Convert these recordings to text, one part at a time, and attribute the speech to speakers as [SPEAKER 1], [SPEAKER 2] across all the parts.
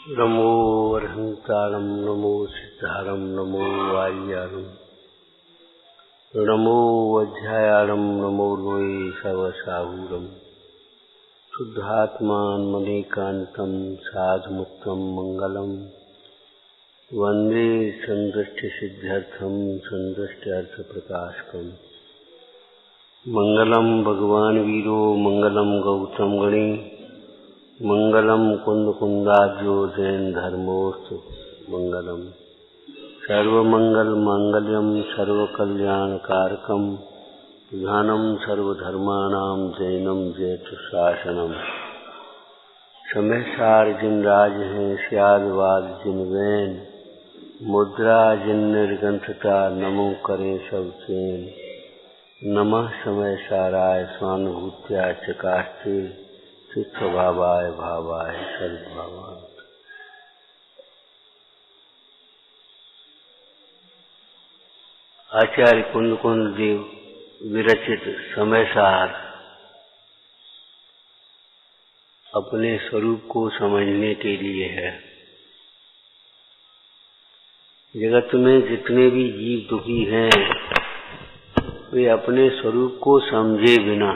[SPEAKER 1] नमो अर्हंतारं नमो सिद्धारं नमो वायुयारं नमो वज्रायारं नमो लोये सवसाहूरं शुद्धात्मान्मनेकान्तं साधुमुत्तमं मंगलम् वंदे संदृष्टिसिद्ध्यर्थं संदृष्ट्यर्थप्रकाशकम् मंगलम भगवान वीरो मंगलम गौतम गणे मंगलम कुंद कुंदाब्जो जैन धर्मोस्तु मंगलम सर्वमंगल मांगल्यम सर्वकल्याणकारकम प्रधानम सर्वधर्माणां जैनम जयतुशासनम समय सार जिन राज हैं स्यादवाद जिन वैन मुद्रा जिन निर्गंथता नमो करे सब चैन नमः समय साराय स्वानुभूत्या चकास्ते चित्त भावाय भावाय सर्वभावाय। आचार्य कुंद कुंद देव विरचित समय सार अपने स्वरूप को समझने के लिए है। जगत में जितने भी जीव दुखी हैं वे अपने स्वरूप को समझे बिना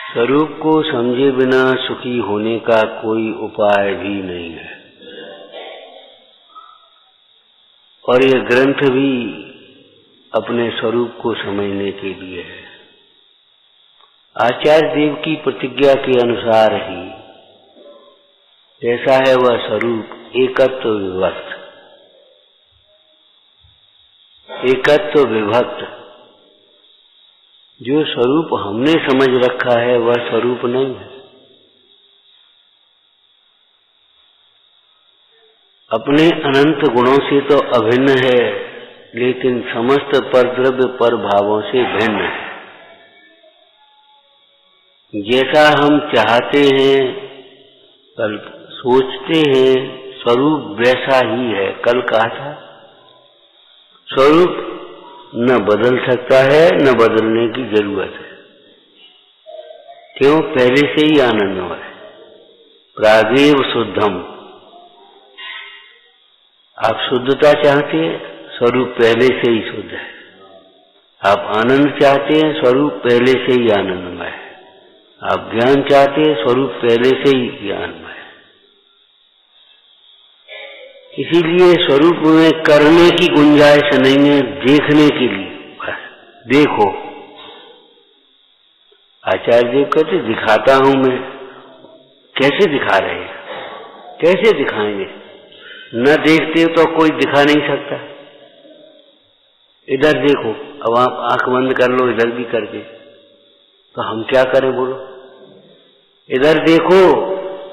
[SPEAKER 1] स्वरूप को समझे बिना सुखी होने का कोई उपाय भी नहीं है। और ये ग्रंथ भी अपने स्वरूप को समझने के लिए है। आचार्य देव की प्रतिज्ञा के अनुसार ही जैसा है वह स्वरूप एकत्व विभक्त, एकत्व विभक्त। जो स्वरूप हमने समझ रखा है वह स्वरूप नहीं है। अपने अनंत गुणों से तो अभिन्न है, लेकिन समस्त परद्रव्य पर भावों से भिन्न है। जैसा हम चाहते हैं, कल सोचते हैं, स्वरूप वैसा ही है। कल कहा था स्वरूप न बदल सकता है न बदलने की जरूरत है। क्यों? पहले से ही आनंदमय है। प्रागेव शुद्धम। आप शुद्धता चाहते हैं, स्वरूप पहले से ही शुद्ध है। आप आनंद चाहते हैं, स्वरूप पहले से ही आनंदमय है। आप ज्ञान चाहते हैं, स्वरूप पहले से ही ज्ञानमय है। इसीलिए स्वरूप में करने की गुंजाइश नहीं है, देखने के लिए बस देखो। आचार्य देव कहते दिखाता हूं मैं। कैसे दिखा रहे हैं? कैसे दिखाएंगे? न देखते तो कोई दिखा नहीं सकता। इधर देखो, अब आप आंख बंद कर लो इधर भी करके, तो हम क्या करें बोलो? इधर देखो,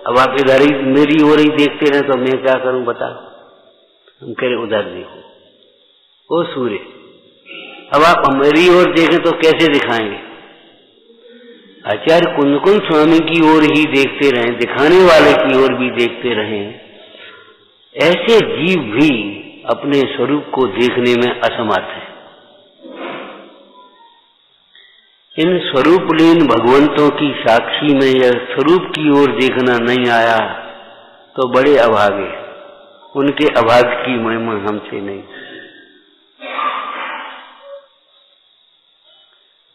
[SPEAKER 1] अब आप इधर ही मेरी ओर ही देखते रहे तो मैं क्या करूं बताओ? हम कह रहे उधर देखो, ओ सूर्य। अब आप मेरी ओर देखें तो कैसे दिखाएंगे? आचार्य कुंद कुंद स्वामी की ओर ही देखते रहें, दिखाने वाले की ओर भी देखते रहें। ऐसे जीव भी अपने स्वरूप को देखने में असमर्थ है। इन स्वरूपलीन भगवंतों की साक्षी में यह स्वरूप की ओर देखना नहीं आया तो बड़े अभागे। उनके अभाग की महिमा हमसे नहीं।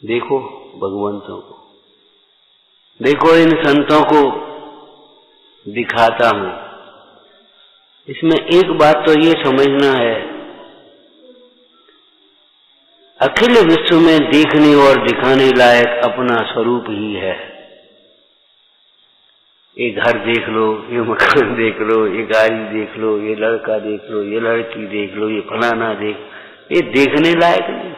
[SPEAKER 1] देखो भगवंतों को, देखो इन संतों को दिखाता हूं। इसमें एक बात तो ये समझना है, अखिल विश्व में देखने और दिखाने लायक अपना स्वरूप ही है। ये घर देख लो, ये मकान देख लो, ये गाड़ी देख लो, ये लड़का देख लो, ये लड़की देख लो, ये फलाना देख, ये देखने लायक नहीं।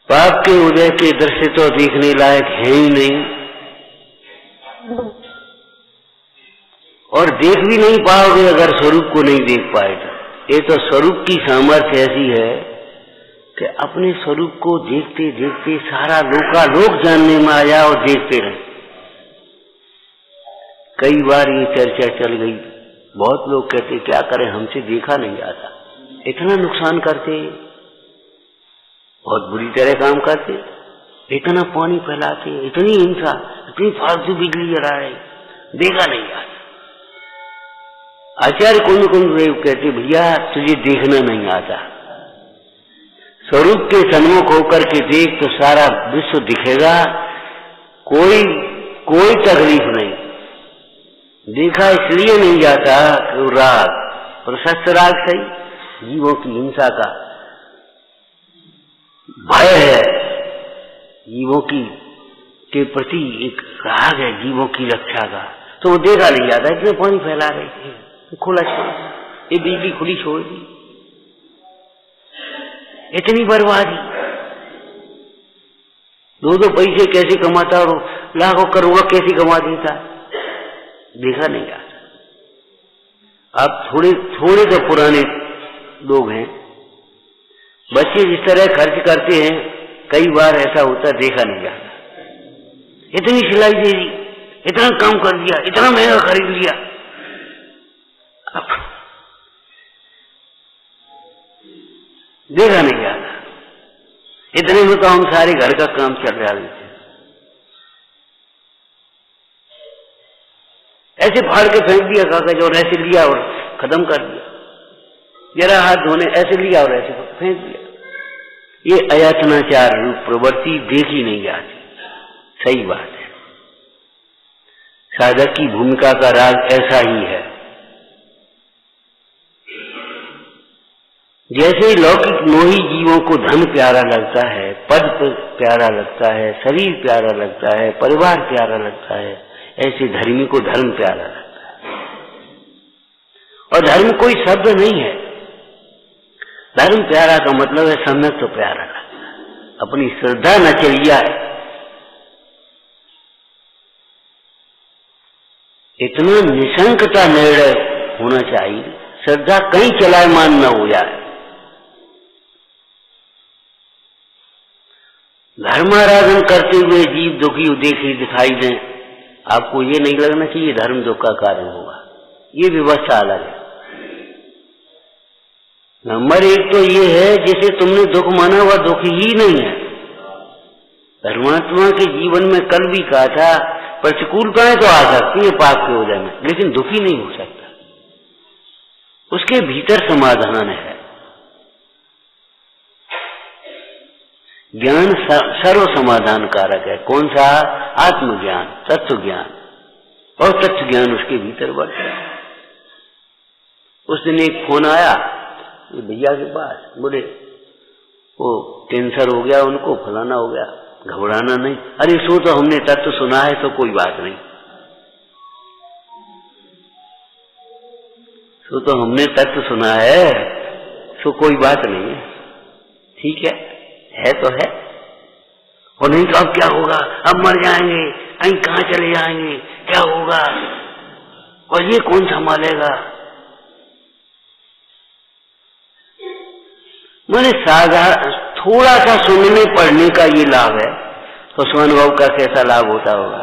[SPEAKER 1] पाप के उदय के दृश्य तो देखने लायक है ही नहीं, और देख भी नहीं पाओगे अगर स्वरूप को नहीं देख पाए तो। ये तो स्वरूप की सामर्थ्य ऐसी है कि अपने स्वरूप को देखते देखते सारा लोकालोक जानने में आया और देखते रहे। कई बार ये चर्चा चल गई, बहुत लोग कहते क्या करें, हमसे देखा नहीं जाता, इतना नुकसान करते, बहुत बुरी तरह काम करते। इतना पानी फैलाते, इतनी हिंसा, इतनी फालतू बिजली जला रहे, देखा नहीं आता। आचार्य कुंद कुंद देव कहते, भैया तुझे देखना नहीं आता, स्वरूप के सन्मुख होकर के देख तो सारा विश्व दिखेगा, कोई तकलीफ नहीं। देखा इसलिए नहीं जाता कि वो राग, प्रशस्त राग सही, जीवों की हिंसा का भय है, जीवों के प्रति एक राग है, जीवों की रक्षा का, तो वो देखा नहीं जाता। इतने पानी फैला रहे थे, खुला छोड़, ये बिजली खुली छोड़ दी, इतनी बर्बादी। दो पैसे कैसे कमाता और लाखों करोड़ कैसे कमा देता, देखा नहीं जाता। अब थोड़े तो पुराने लोग हैं, बच्चे जिस तरह खर्च करते हैं, कई बार ऐसा होता देखा नहीं जाता। इतनी सिलाई दे दी, इतना काम कर दिया, इतना महंगा खरीद लिया, अब देखा नहीं जाता। इतने में तो हम सारे घर का काम चल रहा है, ऐसे फाड़ के फेंक दिया कागज और ऐसे लिया और खत्म कर दिया, जरा हाथ धोने ऐसे लिया और ऐसे फेंक दिया। ये अयातनाचार रूप प्रवृत्ति देखी नहीं जाती, सही बात है। साधक की भूमिका का राग ऐसा ही है। जैसे लौकिक मोही जीवों को धन प्यारा लगता है, पद प्यारा लगता है, शरीर प्यारा लगता है, परिवार प्यारा लगता है, ऐसे धर्मी को धर्म प्यारा लगता है। और धर्म कोई शब्द नहीं है, धर्म प्यारा का मतलब है सम्यक तो प्यारा लगता है, अपनी श्रद्धा नचरिया है। इतना निशंकता निर्णय होना चाहिए, श्रद्धा कहीं चलायमान न हो जाए। धर्माराधन करते हुए जीव दुखी देखी दिखाई दें, आपको ये नहीं लगना कि ये धर्म दुख का कारण होगा, ये व्यवस्था अलग है। नंबर एक तो ये है, जिसे तुमने दुख माना वह दुख ही नहीं है। धर्मात्मा के जीवन में कल भी कहा था, प्रतिकूलताएं तो आ सकती है पाप के वजह में, लेकिन दुखी नहीं हो सकता, उसके भीतर समाधान है। ज्ञान सर्व समाधान कारक है। कौन सा? आत्मज्ञान, तत्व ज्ञान, और तत्व ज्ञान उसके भीतर बढ़ता है। उस दिन एक फोन आया ये भैया के पास, बोले वो कैंसर हो गया उनको, फलाना हो गया, घबराना नहीं। अरे सो तो हमने तत्व सुना है, तो कोई बात नहीं, सो तो हमने तत्व सुना है, सो कोई बात नहीं है, ठीक है तो है, और नहीं तो अब क्या होगा, अब मर जाएंगे, कहीं कहाँ चले जाएंगे, क्या होगा, और ये कौन संभालेगा। मैंने थोड़ा सा सुनने पढ़ने का ये लाभ है, तो स्वानुभव का कैसा लाभ होता होगा।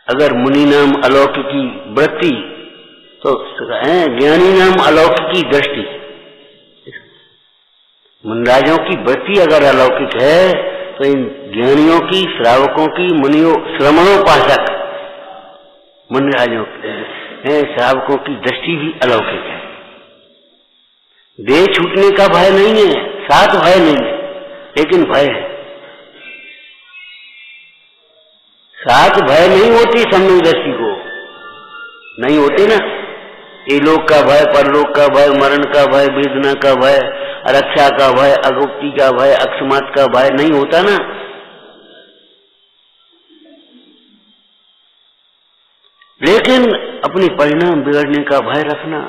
[SPEAKER 1] अगर मुनि नाम अलौकिकी वृत्ति, तो ज्ञानी नाम अलौकिकी दृष्टि। मुनराजों की वृत्ति अगर अलौकिक है, तो इन ज्ञानियों की, श्रावकों की, मुनियों, श्रमणोपासक मुनराजों श्रावकों की दृष्टि भी अलौकिक है। देह छूटने का भय नहीं है, साथ भय नहीं है, लेकिन भय है। साथ भय नहीं होती सम्यक दृष्टि को, नहीं होती ना। ये लोक का भय, परलोक का भय, मरण का भय, वेदना का भय, रक्षा का भय, अगुप्ति का भय, अकस्मात का भय नहीं होता ना। लेकिन अपने परिणाम बिगड़ने का भय रखना,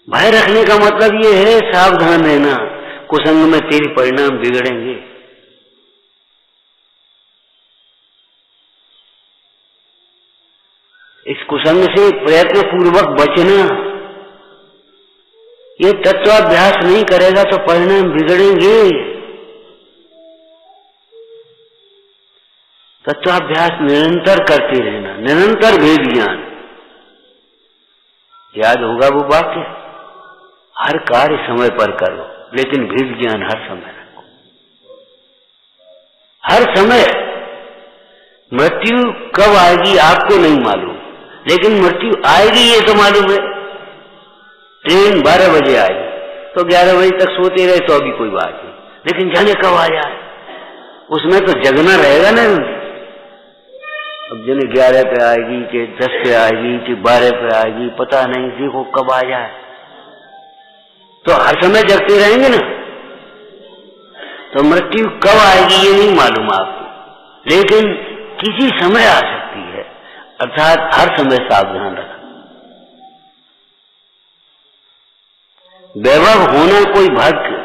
[SPEAKER 1] भय रखने का मतलब ये है सावधान रहना, कुसंग में तेरे परिणाम बिगड़ेंगे। इस कुसंग से प्रयत्न पूर्वक बचना। ये तत्वाभ्यास नहीं करेगा तो परिणाम बिगड़ेंगे। तत्वाभ्यास निरंतर करते रहना, निरंतर भेद ज्ञान। याद होगा वो वाक्य, हर कार्य समय पर करो लेकिन भेद ज्ञान हर समय रखो। हर समय मृत्यु कब आएगी आपको नहीं मालूम, लेकिन मृत्यु आएगी ये तो मालूम है। ट्रेन 12 बजे आएगी तो 11 बजे तक सोते रहे तो अभी कोई बात नहीं, लेकिन जाने कब आ जाए, उसमें तो जगना रहेगा ना। अब जने 11 पे आएगी कि 10 पे आएगी कि 12 पे आएगी, पता नहीं, देखो कब आ जाए। तो हर समय जगते रहेंगे ना, तो मृत्यु कब आएगी ये नहीं मालूम आपको, लेकिन किसी समय आ सकती है, अर्थात हर समय सावधान रखना। वैभव होना कोई भाग्य,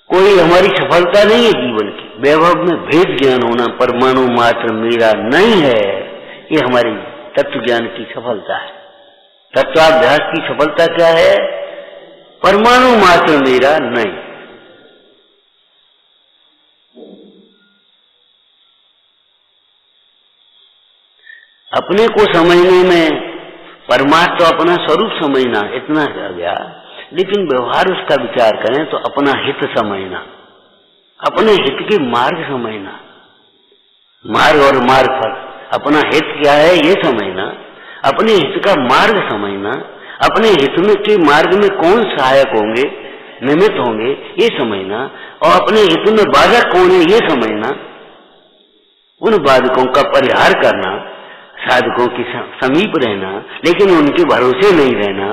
[SPEAKER 1] कोई हमारी सफलता नहीं है जीवन की। वैभव में भेद ज्ञान होना परमाणु मात्र मेरा नहीं है, ये हमारी तत्व ज्ञान की सफलता है। तत्वाभ्यास की सफलता क्या है? परमाणु मात्र मेरा नहीं। अपने को समझने में परमात्मा अपना स्वरूप समझना इतना रह गया, लेकिन व्यवहार उसका विचार करें तो अपना हित समझना, अपने हित के मार्ग समझना, मार्ग और मार्ग फल, अपना हित क्या है ये समझना, अपने हित का मार्ग समझना, अपने हित में के मार्ग में कौन सहायक होंगे, निमित्त होंगे ये समझना, और अपने हित में बाधक कौन है ये समझना, उन बाधकों का परिहार करना, साधकों के समीप रहना लेकिन उनके भरोसे नहीं रहना,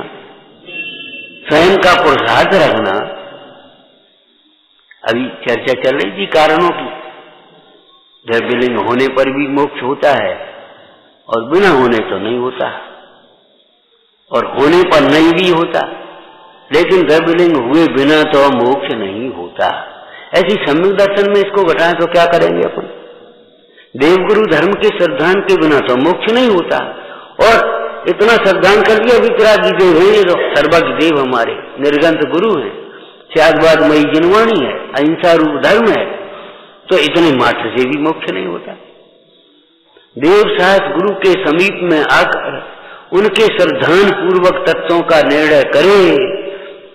[SPEAKER 1] स्वयं का पुरुषार्थ रखना। अभी चर्चा चल रही थी कारणों की। द्रव्यलिंग होने पर भी मोक्ष होता है और बिना होने तो नहीं होता, और होने पर नहीं भी होता, लेकिन द्रव्यलिंग हुए बिना तो मोक्ष नहीं होता। ऐसी सम्यक दर्शन में इसको घटाएं तो क्या करेंगे अपन? देवगुरु धर्म के श्रद्धान के बिना तो मोक्ष नहीं होता, और इतना श्रद्धान कर दिया वितरागी देव है, ये तो सर्वज्ञ देव हमारे निर्गंत गुरु हैं, त्यागवादमयी जिनवाणी है, अहिंसा रूप धर्म है, तो इतने मात्र से भी मोक्ष नहीं होता। देव साहस गुरु के समीप में आकर उनके श्रद्धान पूर्वक तत्वों का निर्णय करे,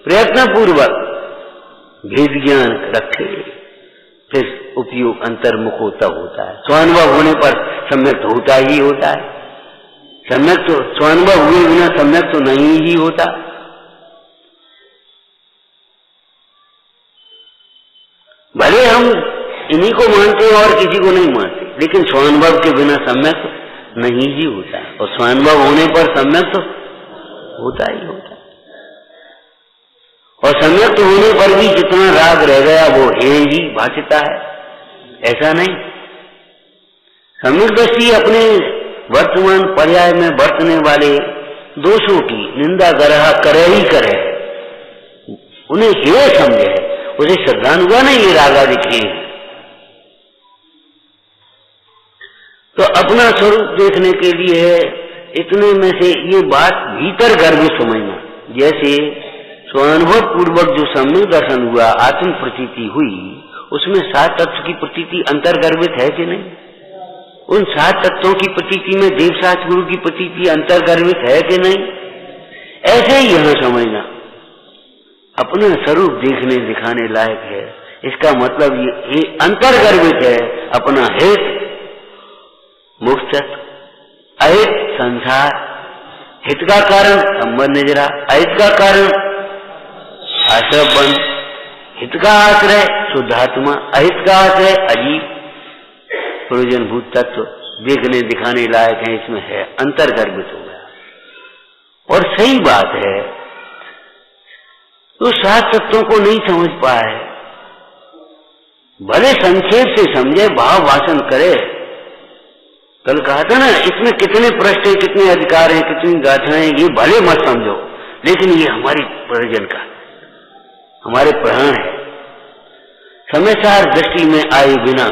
[SPEAKER 1] प्रयत्न पूर्वक भेद ज्ञान रखे, फिर उपयोग अंतर्मुख होता है। स्वानुभव होने पर सम्यक तो होता ही होता है, सम्यक तो स्वानुभव हुए बिना सम्यक तो नहीं ही होता। भले हम इन्हीं को मानते हैं और किसी को नहीं मानते, लेकिन स्वानुभव के बिना सम्यक नहीं ही होता है, और स्वानुभव होने पर सम्यक तो होता ही होता है। और सम्यक होने पर भी जितना राग रह गया वो है ही भाषिता है, ऐसा नहीं। सम्यक दृष्टि अपने वर्तमान पर्याय में बरतने वाले दोषों की निंदा गरहा करे ही करे, उन्हें हे समझे, उसे श्रद्धान हुआ नहीं ये रागा दिखे। तो अपना स्वरूप देखने के लिए इतने में से ये बात भीतर गर्भ समझना, जैसे स्वानुभव पूर्वक जो सम्यक दर्शन हुआ, आत्म प्रतीति हुई, उसमें 7 तत्व की प्रतीति अंतर्गर्भित है कि नहीं? उन 7 तत्वों की प्रतीति में देवसाच गुरु की प्रतीति अंतर्गर्भित है कि नहीं? ऐसे ही यहां समझना अपना स्वरूप देखने दिखाने लायक है, इसका मतलब ये अंतर्गर्भित है। अपना हित मुक्त, अहित संसार, हित का कारण संबंध निजरा, अहित का कारण आश्रय बंध, हित का आश्रय शुद्धात्मा, अहित का आश्रय अजीब प्रयोजनभूत तत्व देखने दिखाने लायक है, इसमें है, अंतर्गर्भित हो गया। और सही बात है, तो 7 तत्वों को नहीं समझ पाए, भले संक्षेप से समझे, भाव वासन करे। कल कहा था ना, इसमें कितने पृष्ठ हैं, कितने अधिकार हैं, कितनी गाथाएं, ये भले मत समझो, लेकिन ये हमारी प्रयोजन का, हमारे प्राण है। समयसार दृष्टि में आए बिना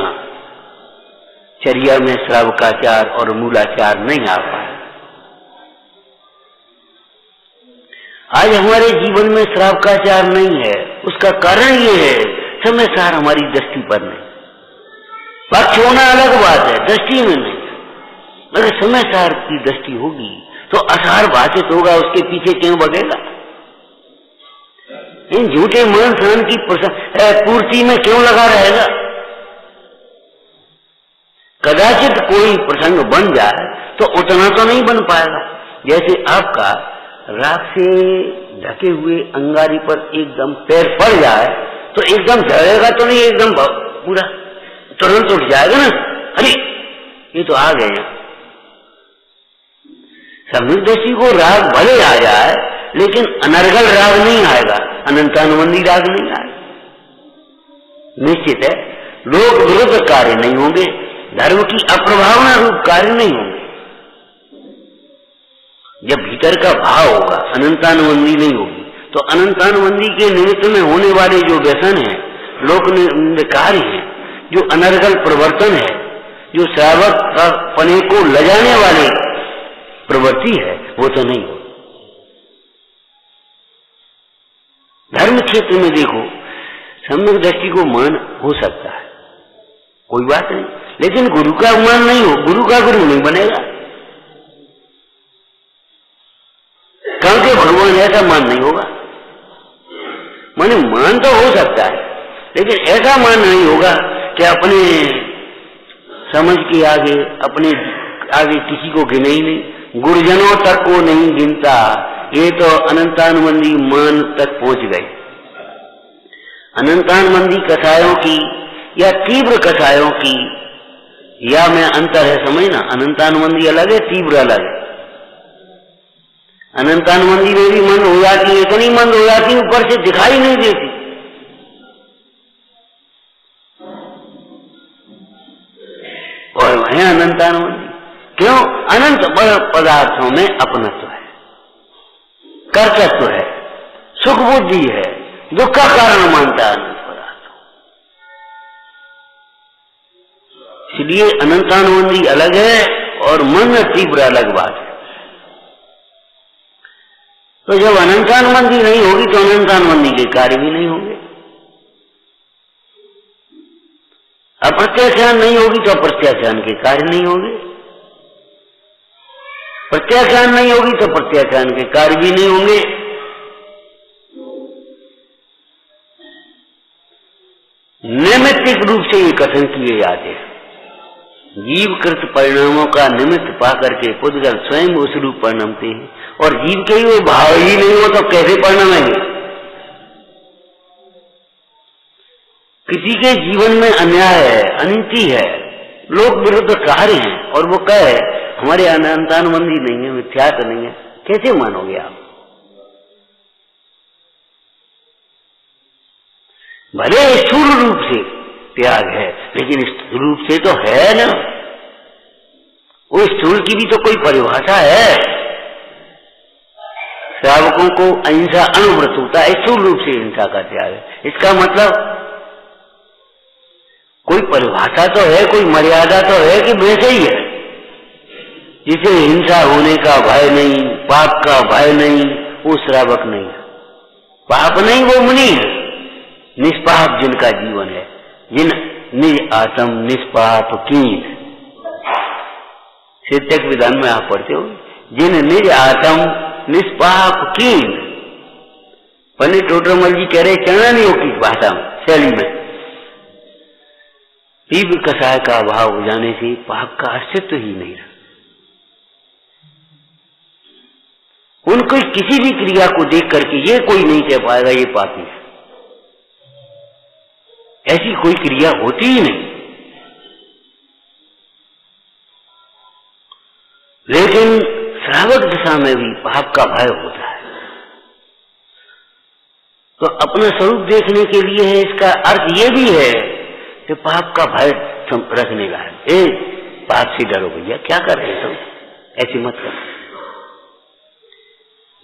[SPEAKER 1] चर्या में श्रावकाचार और मूलाचार नहीं आ पाए। आज हमारे जीवन में श्रावकाचार नहीं है, उसका कारण ये है समयसार हमारी दृष्टि पर नहीं, पक्ष होना अलग बात है, दृष्टि में नहीं। अगर समय सार की दृष्टि होगी तो असार भाषित होगा, उसके पीछे क्यों भगेगा? इन झूठे मान सान की पूर्ति में क्यों लगा रहेगा? कदाचित कोई प्रसंग बन जाए तो उतना तो नहीं बन पाएगा। जैसे आपका राख से ढके हुए अंगारी पर एकदम पैर पड़ जाए तो एकदम झड़ेगा तो नहीं, एकदम पूरा तुरंत उठ जाएगा ना, अरे ये तो आ गए। सम्यक दृष्टि को राग भले आ जाए लेकिन अनर्गल राग नहीं आएगा, अनंतानुबंधी राग नहीं आएगा। निश्चित है लोक विरुद्ध कार्य नहीं होंगे, धर्म की अप्रभावना रूप कार्य नहीं होंगे। जब भीतर का भाव होगा, अनंतानुबंधी नहीं होगी, तो अनंतानुबंधी के निमित्त में होने वाले जो व्यसन है, लोक कार्य है, जो अनर्गल प्रवर्तन है, जो श्रावक का पने को लजाने वाले प्रवृत्ति है, वो तो नहीं हो। धर्म क्षेत्र में देखो सम्यक दृष्टि को मान हो सकता है, कोई बात नहीं, लेकिन गुरु का मान नहीं हो, गुरु का गुरु नहीं बनेगा। क्योंकि भगवान ऐसा मान नहीं होगा। माने मान तो हो सकता है लेकिन ऐसा मान नहीं होगा कि अपने समझ के आगे, अपने आगे किसी को गिने ही नहीं, गुरुजनों तक को नहीं गिनता, ये तो अनंतानुबंधी मान तक पहुंच गए। अनंतानुबंधी कथाओं की या तीव्र कथाओं की या में अंतर है, समझना। अनंतानुबंधी अलग है, तीव्र अलग है। अनंतानुबंधी में भी मंद हो जाती है, इतनी मंद हो जाती है ऊपर से दिखाई नहीं देती। और वह अनंतानुबंधी क्यों? अनंत पदार्थों में अपनत्व है, कर्तृत्व है, सुख बुद्धि है, दुख का कारण मानता है अनंत पदार्थ। इसलिए अनंतानुबंधी अलग है और मन तीव्र अलग बात है। तो जब अनंतानुबंधी नहीं होगी तो अनंतानुबंधी के कार्य भी नहीं होंगे। अप्रत्याख्यान नहीं होगी तो अप्रत्याख्यान के कार्य नहीं होंगे। प्रत्याख्यान नहीं होगी तो प्रत्याख्यान के कार्य भी नहीं होंगे। नैमित्तिक रूप से ये कथन किए जाते हैं। जीवकृत परिणामों का निमित्त पाकर के पुद्गल स्वयं उस रूप परिणमते हैं, और जीव के ही वो भाव ही नहीं हो तो कैसे परिणमेंगे? किसी के जीवन में अन्याय है, अनिति है, लोक विरुद्ध कार्य है, और वो कहे हमारे अनंतानुबंधी नहीं है, मिथ्यात्व नहीं है, कैसे मानोगे आप? भले स्थूल रूप से त्याग है लेकिन स्थूल रूप से तो है ना। वो स्थूल की भी तो कोई परिभाषा है। श्रावकों को अहिंसा अनुव्रत होता है, स्थूल रूप से हिंसा का त्याग है। इसका मतलब कोई परिभाषा तो है, कोई मर्यादा तो है कि वैसे ही है। जिसे हिंसा होने का भय नहीं, पाप का भय नहीं, वो श्रावक नहीं है। पाप नहीं, वो मुनि है। निष्पाप जिनका जीवन है, जिन निज आत्म निष्पाप कीन, शिक्षक विधान में आप पढ़ते हो, जिन निज आत्म निष्पाप कीन। पंडित टोटरमल जी कह रहे चरणानियों की भाषा में, शैली में, तीव्र कषाय का अभाव हो जाने से पाप का अस्तित्व ही नहीं रहा। उनको किसी भी क्रिया को देख करके ये कोई नहीं कह पाएगा ये पापी है, ऐसी कोई क्रिया होती ही नहीं। लेकिन श्रावक दशा में भी पाप का भय होता है। तो अपना स्वरूप देखने के लिए है, इसका अर्थ ये भी है कि पाप का भय रखने का है। पाप से डरो भैया, क्या कर रहे तुम, ऐसी मत करो।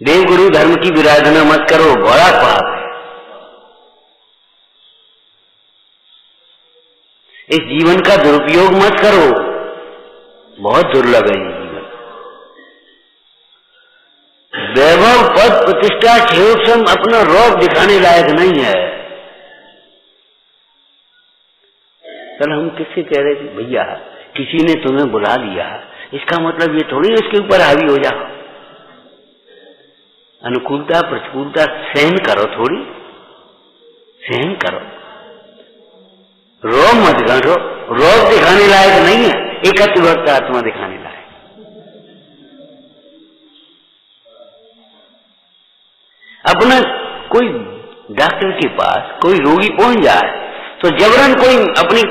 [SPEAKER 1] देवगुरु धर्म की विराधना मत करो, बड़ा पाप है। इस जीवन का दुरुपयोग मत करो, बहुत दुर्लभ है ये जीवन। वैभव पद प्रतिष्ठा क्षेम अपना रौब दिखाने लायक नहीं है। कल हम किससे कह रहे थे, भैया किसी ने तुम्हें बुला लिया, इसका मतलब ये थोड़ी उसके ऊपर हावी हो जाओ। अनुकूलता प्रतिकूलता सहन करो, थोड़ी सहन करो, रोब मत करो। रोब दिखाने लायक नहीं है, एकत्व भक्त आत्मा दिखाने लायक। अपना कोई डॉक्टर के पास कोई रोगी पहुंच जाए तो जबरन कोई अपनी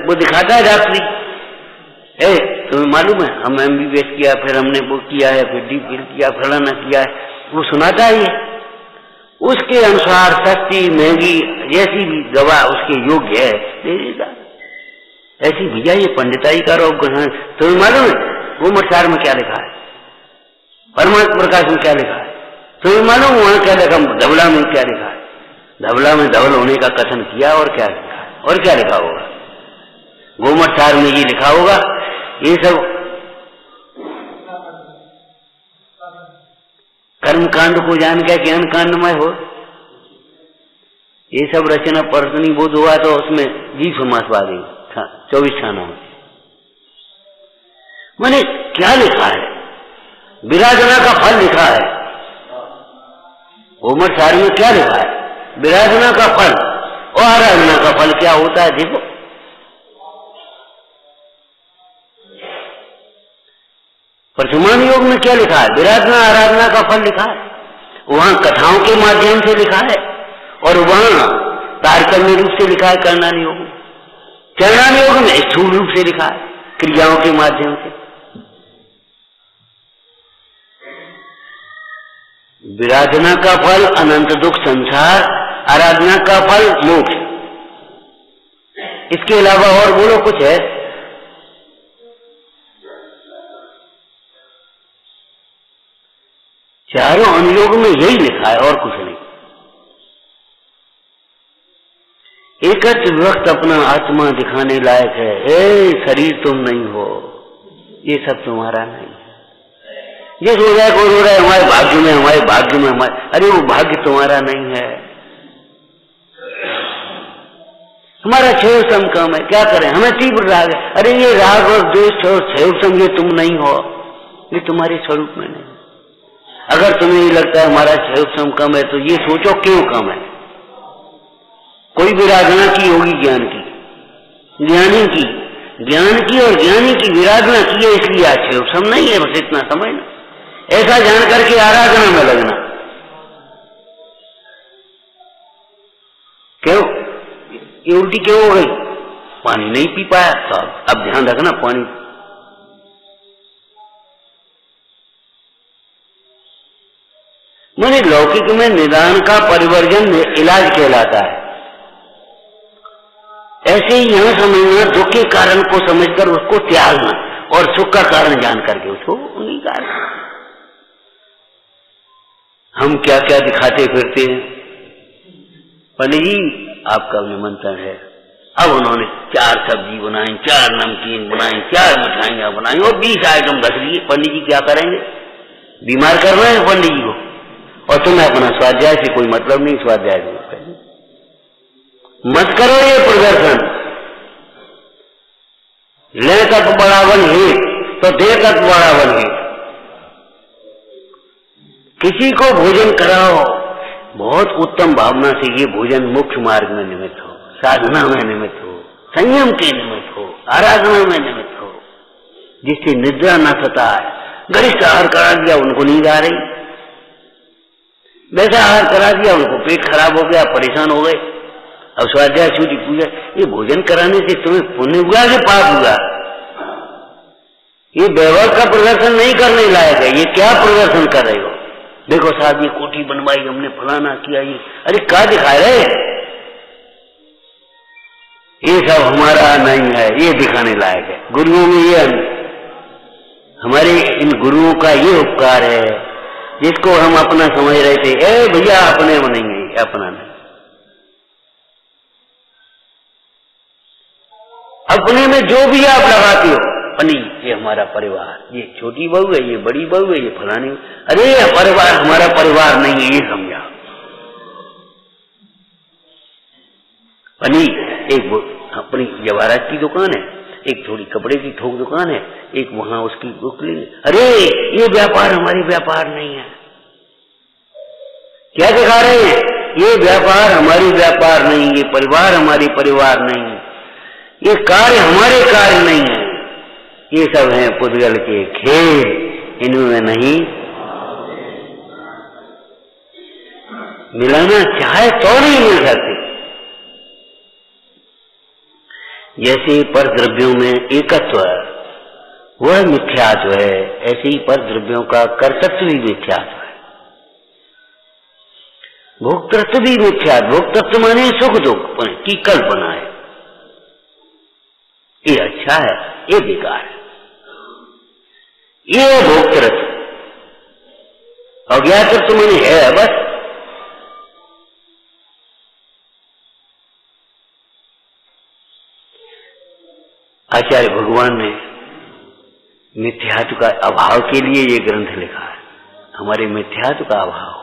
[SPEAKER 1] वो दिखाता है डॉक्टरी, तुम्हें मालूम है हम MBBS किया, फिर हमने वो किया है, फिर DPhil किया, फलाना किया है, वो सुनाता है। उसके अनुसार सस्ती महंगी जैसी भी दवा उसके योग्य है दे देगा। ऐसी भैया ये पंडिताई का रोग ग्रहण। तुम्हें मालूम है गोमटसार में क्या लिखा है, परमात्म प्रकाश में क्या लिखा है, तुम्हें मालूम वहां क्या लिखा, धवला में क्या लिखा है, धवला में धवल होने का कथन किया और क्या लिखा है, और क्या लिखा होगा गोमटसार में, ये लिखा होगा। ये सब कर्म कांड को जान के ज्ञान कांड में हो, ये सब रचना पर्सनी बोध हुआ तो उसमें जी समासवादी 24 खाना में मैंने क्या लिखा है, विराजना का फल लिखा है। गोमटसार में क्या लिखा है, विराजना का फल और आराधना का फल क्या होता है। देखो वर्तमान योग में क्या लिखा है, विराधना आराधना का फल लिखा है, वहां कथाओं के माध्यम से लिखा है, और वहां तारतम्य रूप से लिखा है कर्णान योग में। कर्णान योग में स्थूल रूप से लिखा है, क्रियाओं के माध्यम से। विराधना का फल अनंत दुख संसार, आराधना का फल मोक्ष। इसके अलावा और बोलो कुछ है? चारों अनुयोग में यही लिखा है और कुछ नहीं। एकत्र विभक्त अपना आत्मा दिखाने लायक है। ए शरीर तुम नहीं हो, ये सब तुम्हारा नहीं है। ये रो रहा है कोई रो रहा है हमारे भाग्य में, हमारे भाग्य में, हमारे, अरे वो भाग्य तुम्हारा नहीं है। हमारा क्षय सम कम है, क्या करें, हमें तीव्र राग है। अरे ये राग और द्वेष और क्षय सम ये तुम नहीं हो, ये तुम्हारे स्वरूप में नहीं। अगर तुम्हें ये लगता है हमारा क्षय सम कम है तो ये सोचो क्यों कम है। कोई विराधना की होगी ज्ञान की, ज्ञानी की, ज्ञान की और ज्ञानी की विराधना की है, इसलिए अच्छे सम नहीं है। बस इतना समझना, ऐसा जान करके आराधना में लगना। क्यों ये उल्टी क्यों हो गई, पानी नहीं पी पाया, तो अब ध्यान रखना पानी। मैंने लौकिक में निदान का परिवर्जन इलाज कहलाता है। ऐसे ही यहां समझना, दुख के कारण को समझकर उसको त्यागना और सुख का कारण जान करके उसको अंगीकार करना। हम क्या क्या दिखाते फिरते हैं। पंडित जी आपका निमंत्रण है। अब उन्होंने 4 सब्जी बनाई, 4 नमकीन बनाई, 4 मिठाइयां बनाई और 20 आइटम रख लिए। पंडित जी क्या करेंगे, बीमार कर रहे हैं पंडित जी को। और तुम्हें अपना स्वाध्याय से कोई मतलब नहीं, स्वाध्याय मत करो ये प्रदर्शन। ले तक बड़ावन है तो दे तक बड़ावन है। किसी को भोजन कराओ बहुत उत्तम भावना से, ये भोजन मुख्य मार्ग में निमित्त हो, साधना में निमित्त हो, संयम के निमित्त हो, आराधना में निमित्त हो, जिससे निद्रा न सताए। गरिष्ठ आहार करा दिया उनको नींद आ रही, वैसा आहार करा दिया उनको पेट खराब हो गया, परेशान हो गए। अब स्वाध्याय सूची पूजा, ये भोजन कराने से तुम्हें पुण्य हुआ कि पाप हुआ? ये व्यवहार का प्रदर्शन नहीं करने लायक है। ये क्या प्रदर्शन कर रहे हो? देखो साहब ये कोठी बनवाई हमने, फलाना किया, ये अरे क्या दिखा रहे? ये सब हमारा नहीं है, ये दिखाने लायक है। गुरुओं में ये, हमारे इन गुरुओं का ये उपकार है जिसको हम अपना समझ रहे थे। ए भैया अपने में नहीं है, अपना नहीं। अपने में जो भी आप लगाते हो, पनी ये हमारा परिवार, ये छोटी बहू है, ये बड़ी बहू है, ये फलानी, अरे ये परिवार हमारा परिवार नहीं है, ये समझा। पनी एक अपनी जवाहरात की दुकान है, एक थोड़ी कपड़े की थोक दुकान है, एक वहां उसकी बुकली। अरे ये व्यापार हमारी व्यापार नहीं है। क्या दिखा रहे हैं? ये व्यापार हमारी व्यापार नहीं, ये परिवार हमारी परिवार नहीं, ये कार्य हमारे कार्य नहीं है, ये सब हैं पुद्गल के खेल, इनमें नहीं मिलाना चाहे तो नहीं मिल सकते। जैसे पर द्रव्यों में एकत्व वह मिथ्यात्व है, ऐसे ही पर द्रव्यों का कर्तृत्व भी मिथ्यात्व है, भोक्तृत्व भी मिथ्यात्व। भोक्तृत्व माने सुख दुख की कल्पना है, ये अच्छा है, ये बेकार है, ये भोक्तृत्व। अज्ञातृत्व माने है बस। आचार्य भगवान ने मिथ्यात्व का अभाव के लिए ये ग्रंथ लिखा है, हमारे मिथ्यात्व का अभाव।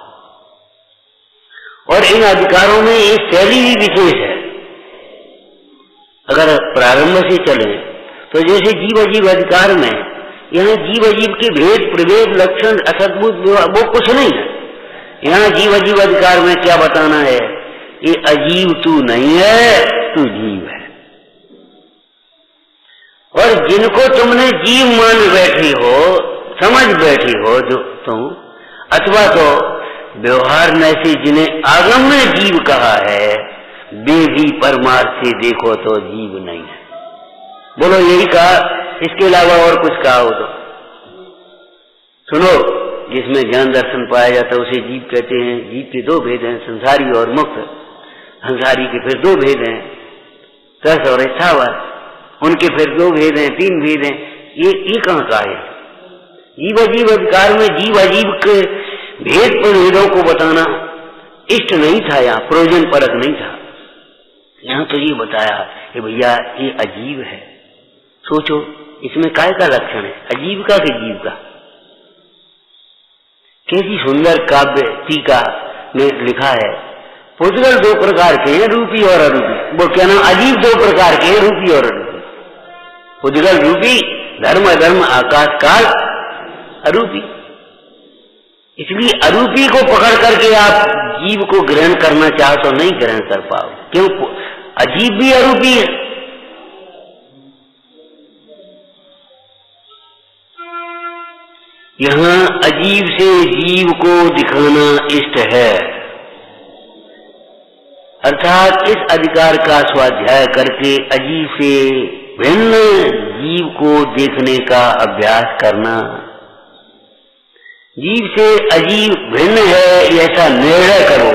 [SPEAKER 1] और इन अधिकारों में ये शैली भी विशेष है। अगर प्रारंभ से चले तो जैसे जीव अजीव अधिकार में यहाँ जीव अजीव के भेद प्रभेद लक्षण असद्भुत वो कुछ नहीं है। यहाँ जीव अजीव अधिकार में क्या बताना है? ये अजीव तू नहीं है, तू जीव है। और जिनको तुमने जीव मान बैठी हो, समझ बैठी हो जो तुम, अथवा तो व्यवहार में से जिन्हें आगम में जीव कहा है, वे भी परमार्थ से देखो तो जीव नहीं है। बोलो यही कहा, इसके अलावा और कुछ कहा हो तो सुनो। जिसमें ज्ञान दर्शन पाया जाता है उसे जीव कहते हैं। जीव के दो भेद हैं, संसारी और मुक्त। संसारी के फिर दो भेद हैं, रस और स्थावर, उनके फिर दो भेद हैं, तीन भेद हैं। ये कहाँ का है? जीव अजीव अधिकार में जीव अजीव के भेद प्रभेदों को बताना इष्ट नहीं था, यहाँ प्रयोजन परक नहीं था। यहाँ तो ये बताया कि भैया ये अजीव है। सोचो इसमें काय का लक्षण है, अजीव का कि जीव का? कैसी सुंदर काव्य टीका में लिखा है, पुद्गल दो प्रकार के हैं, रूपी और अरूपी। वो क्या नाम? अजीव दो प्रकार के हैं, रूपी और अरूपी। पुद्गल रूपी, धर्म अधर्म आकाश काल अरूपी। इसलिए अरूपी को पकड़ करके आप जीव को ग्रहण करना चाहो तो नहीं ग्रहण कर पाओ। क्यों? अजीब भी अरूपी है। यहां अजीब से जीव को दिखाना इष्ट है, अर्थात इस अधिकार का स्वाध्याय करके अजीब से भिन्न जीव को देखने का अभ्यास करना। जीव से अजीब भिन्न है ऐसा निर्णय करो।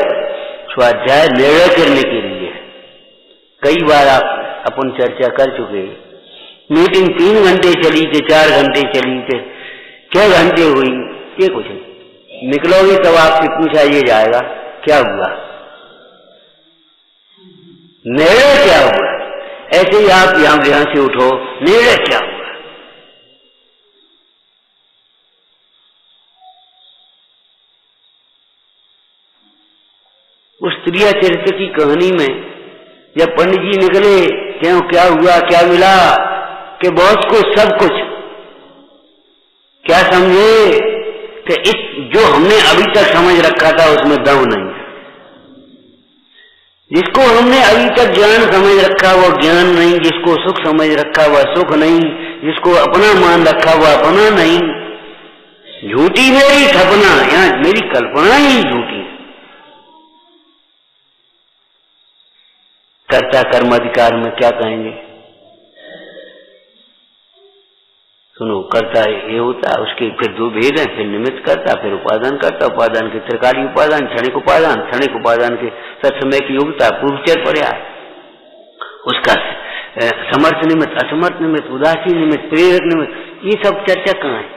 [SPEAKER 1] स्वाध्याय निर्णय करने के लिए। कई बार आप अपन चर्चा कर चुके। मीटिंग 3 घंटे चली थे, 4 घंटे चली थे, क्या घंटे हुई, ये कुछ नहीं। निकलोगे तब आपसे पूछा ये जाएगा क्या हुआ, निर्णय क्या हुआ। ऐसे ही आप यहां से उठो, निर्णय क्या हुआ। उस त्रिया चरित्र की कहानी में जब पंडित जी निकले, क्यों क्या हुआ, क्या मिला, कि बॉस को सब कुछ, क्या समझे कि इस जो हमने अभी तक समझ रखा था उसमें दम नहीं है। जिसको हमने अभी तक ज्ञान समझ रखा वो ज्ञान नहीं, जिसको सुख समझ रखा वह सुख नहीं, जिसको अपना मान रखा वह अपना नहीं। झूठी मेरी सपना, यहाँ मेरी कल्पना ही झूठी। कर्ता कर्म अधिकार में क्या कहेंगे? सुनो, कर्ता ये होता है, उसके फिर दो भेद हैं, फिर निमित्त करता, फिर उपादान करता, उपादान के त्रिकाली उपादान, क्षणिक उपादान, क्षणिक उपादान के सत्समय की योग्यता, पूर्वचर पर्याय, उसका समर्थ निमित्त, असमर्थ निमित्त, उदासीन निमित्त, प्रेरक निमित्त, ये सब चर्चा कहाँ है?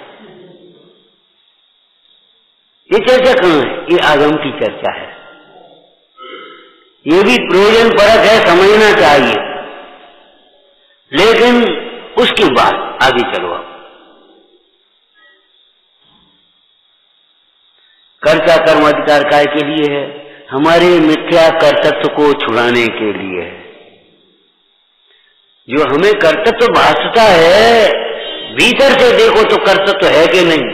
[SPEAKER 1] ये चर्चा कहाँ है? ये आगम की चर्चा है। ये भी प्रयोजन परक है, समझना चाहिए। लेकिन उसके बाद आगे चलो। आप कर्ता कर्म अधिकार काय के लिए है? हमारे मिथ्या कर्तृत्व को छुड़ाने के लिए है। जो हमें कर्तव्य भासता है, भीतर से देखो तो कर्तव्य है कि नहीं।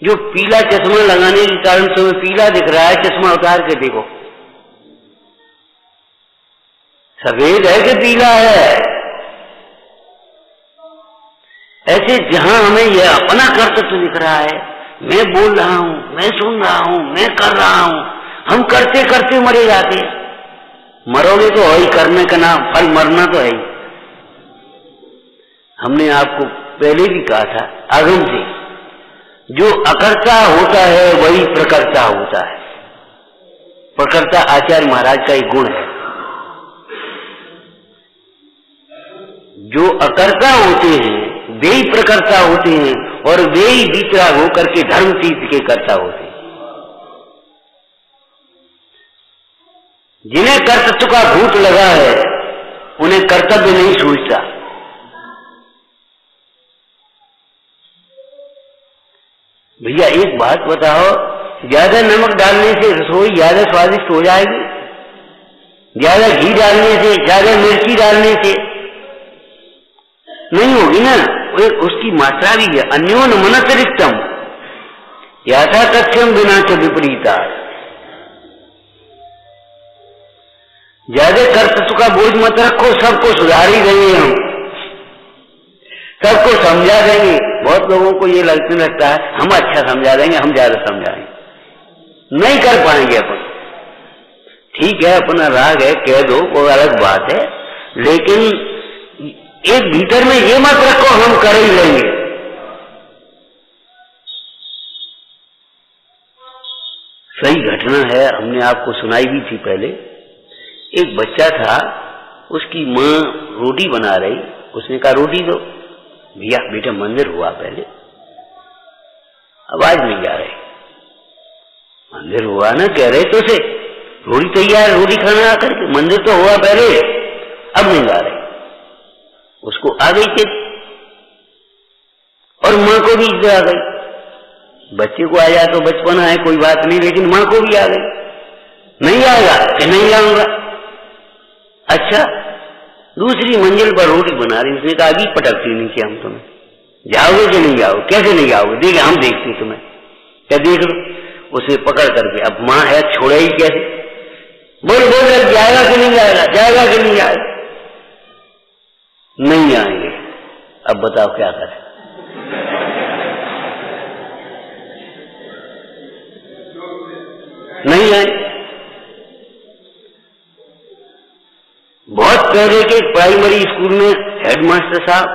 [SPEAKER 1] जो पीला चश्मा लगाने के कारण तुम्हें पीला दिख रहा है, चश्मा उतार के देखो सफेद है कि पीला है। ऐसे जहां हमें यह अपना कर्तव्य दिख रहा है, मैं बोल रहा हूं, मैं सुन रहा हूं, मैं कर रहा हूं, हम करते करते मरे जाते हैं। मरोगे तो है ही, करने का नाम फल मरना तो है ही। हमने आपको पहले भी कहा था, आगम से जो अकर्ता होता है वही प्रकर्ता होता है। प्रकर्ता आचार्य महाराज का एक गुण है। जो अकर्ता होते हैं वे ही प्रकर्ता होते हैं, और वे ही वितराग होकर के धर्म तीर्थ के कर्ता होते हैं। जिन्हें कर्तृत्व का भूत लगा है उन्हें कर्तव्य नहीं सूझता। भैया एक बात बताओ, ज्यादा नमक डालने से रसोई ज्यादा स्वादिष्ट हो जाएगी? ज्यादा घी डालने से, ज्यादा मिर्ची डालने से नहीं होगी ना। उसकी मात्रा भी है। अन्योन मनसरिक्तम यथा तथ्यम बिना च विपरीता। ज्यादा कर्तृत्व का बोझ मत रखो, सबको सुधार ही देंगे हम, सबको समझा देंगे। बहुत लोगों को ये लगता है हम अच्छा समझा देंगे, हम ज्यादा समझाएंगे, नहीं कर पाएंगे अपन। ठीक है, अपना राग है, कह दो, वो अलग बात है, लेकिन एक भीतर में ये मत रखो हम कर ही लेंगे। सही घटना है, हमने आपको सुनाई भी थी पहले। एक बच्चा था, उसकी माँ रोटी बना रही, उसने कहा रोटी दो। भैया बेटा मंदिर हुआ पहले, आवाज नहीं जा रही। मंदिर हुआ ना, कह रहे तो से रोटी तैयार, रोटी खाना आकर के, मंदिर तो हुआ पहले, अब नहीं जा रही। उसको आ गई थी और माँ को भी इज्जत आ गई। बच्चे को आ जाए तो बचपना है, कोई बात नहीं, लेकिन माँ को भी आ गई। नहीं आएगा कि नहीं आऊंगा। अच्छा, दूसरी मंजिल पर रोटी बना रही, उसने कहा अभी पटकती नहीं कि हम तुम्हें, जाओगे कि नहीं जाओगे? कैसे नहीं जाओगे? देख हम देखते तुम्हें। क्या देख लो? उसे पकड़ करके, अब माँ है, छोड़े ही कैसे? बोल बोल जाएगा कि नहीं जाएगा, जाएगा कि नहीं जाएगा? नहीं आएंगे। अब बताओ क्या करें? नहीं आए। बहुत पहले के प्राइमरी स्कूल में हेडमास्टर साहब,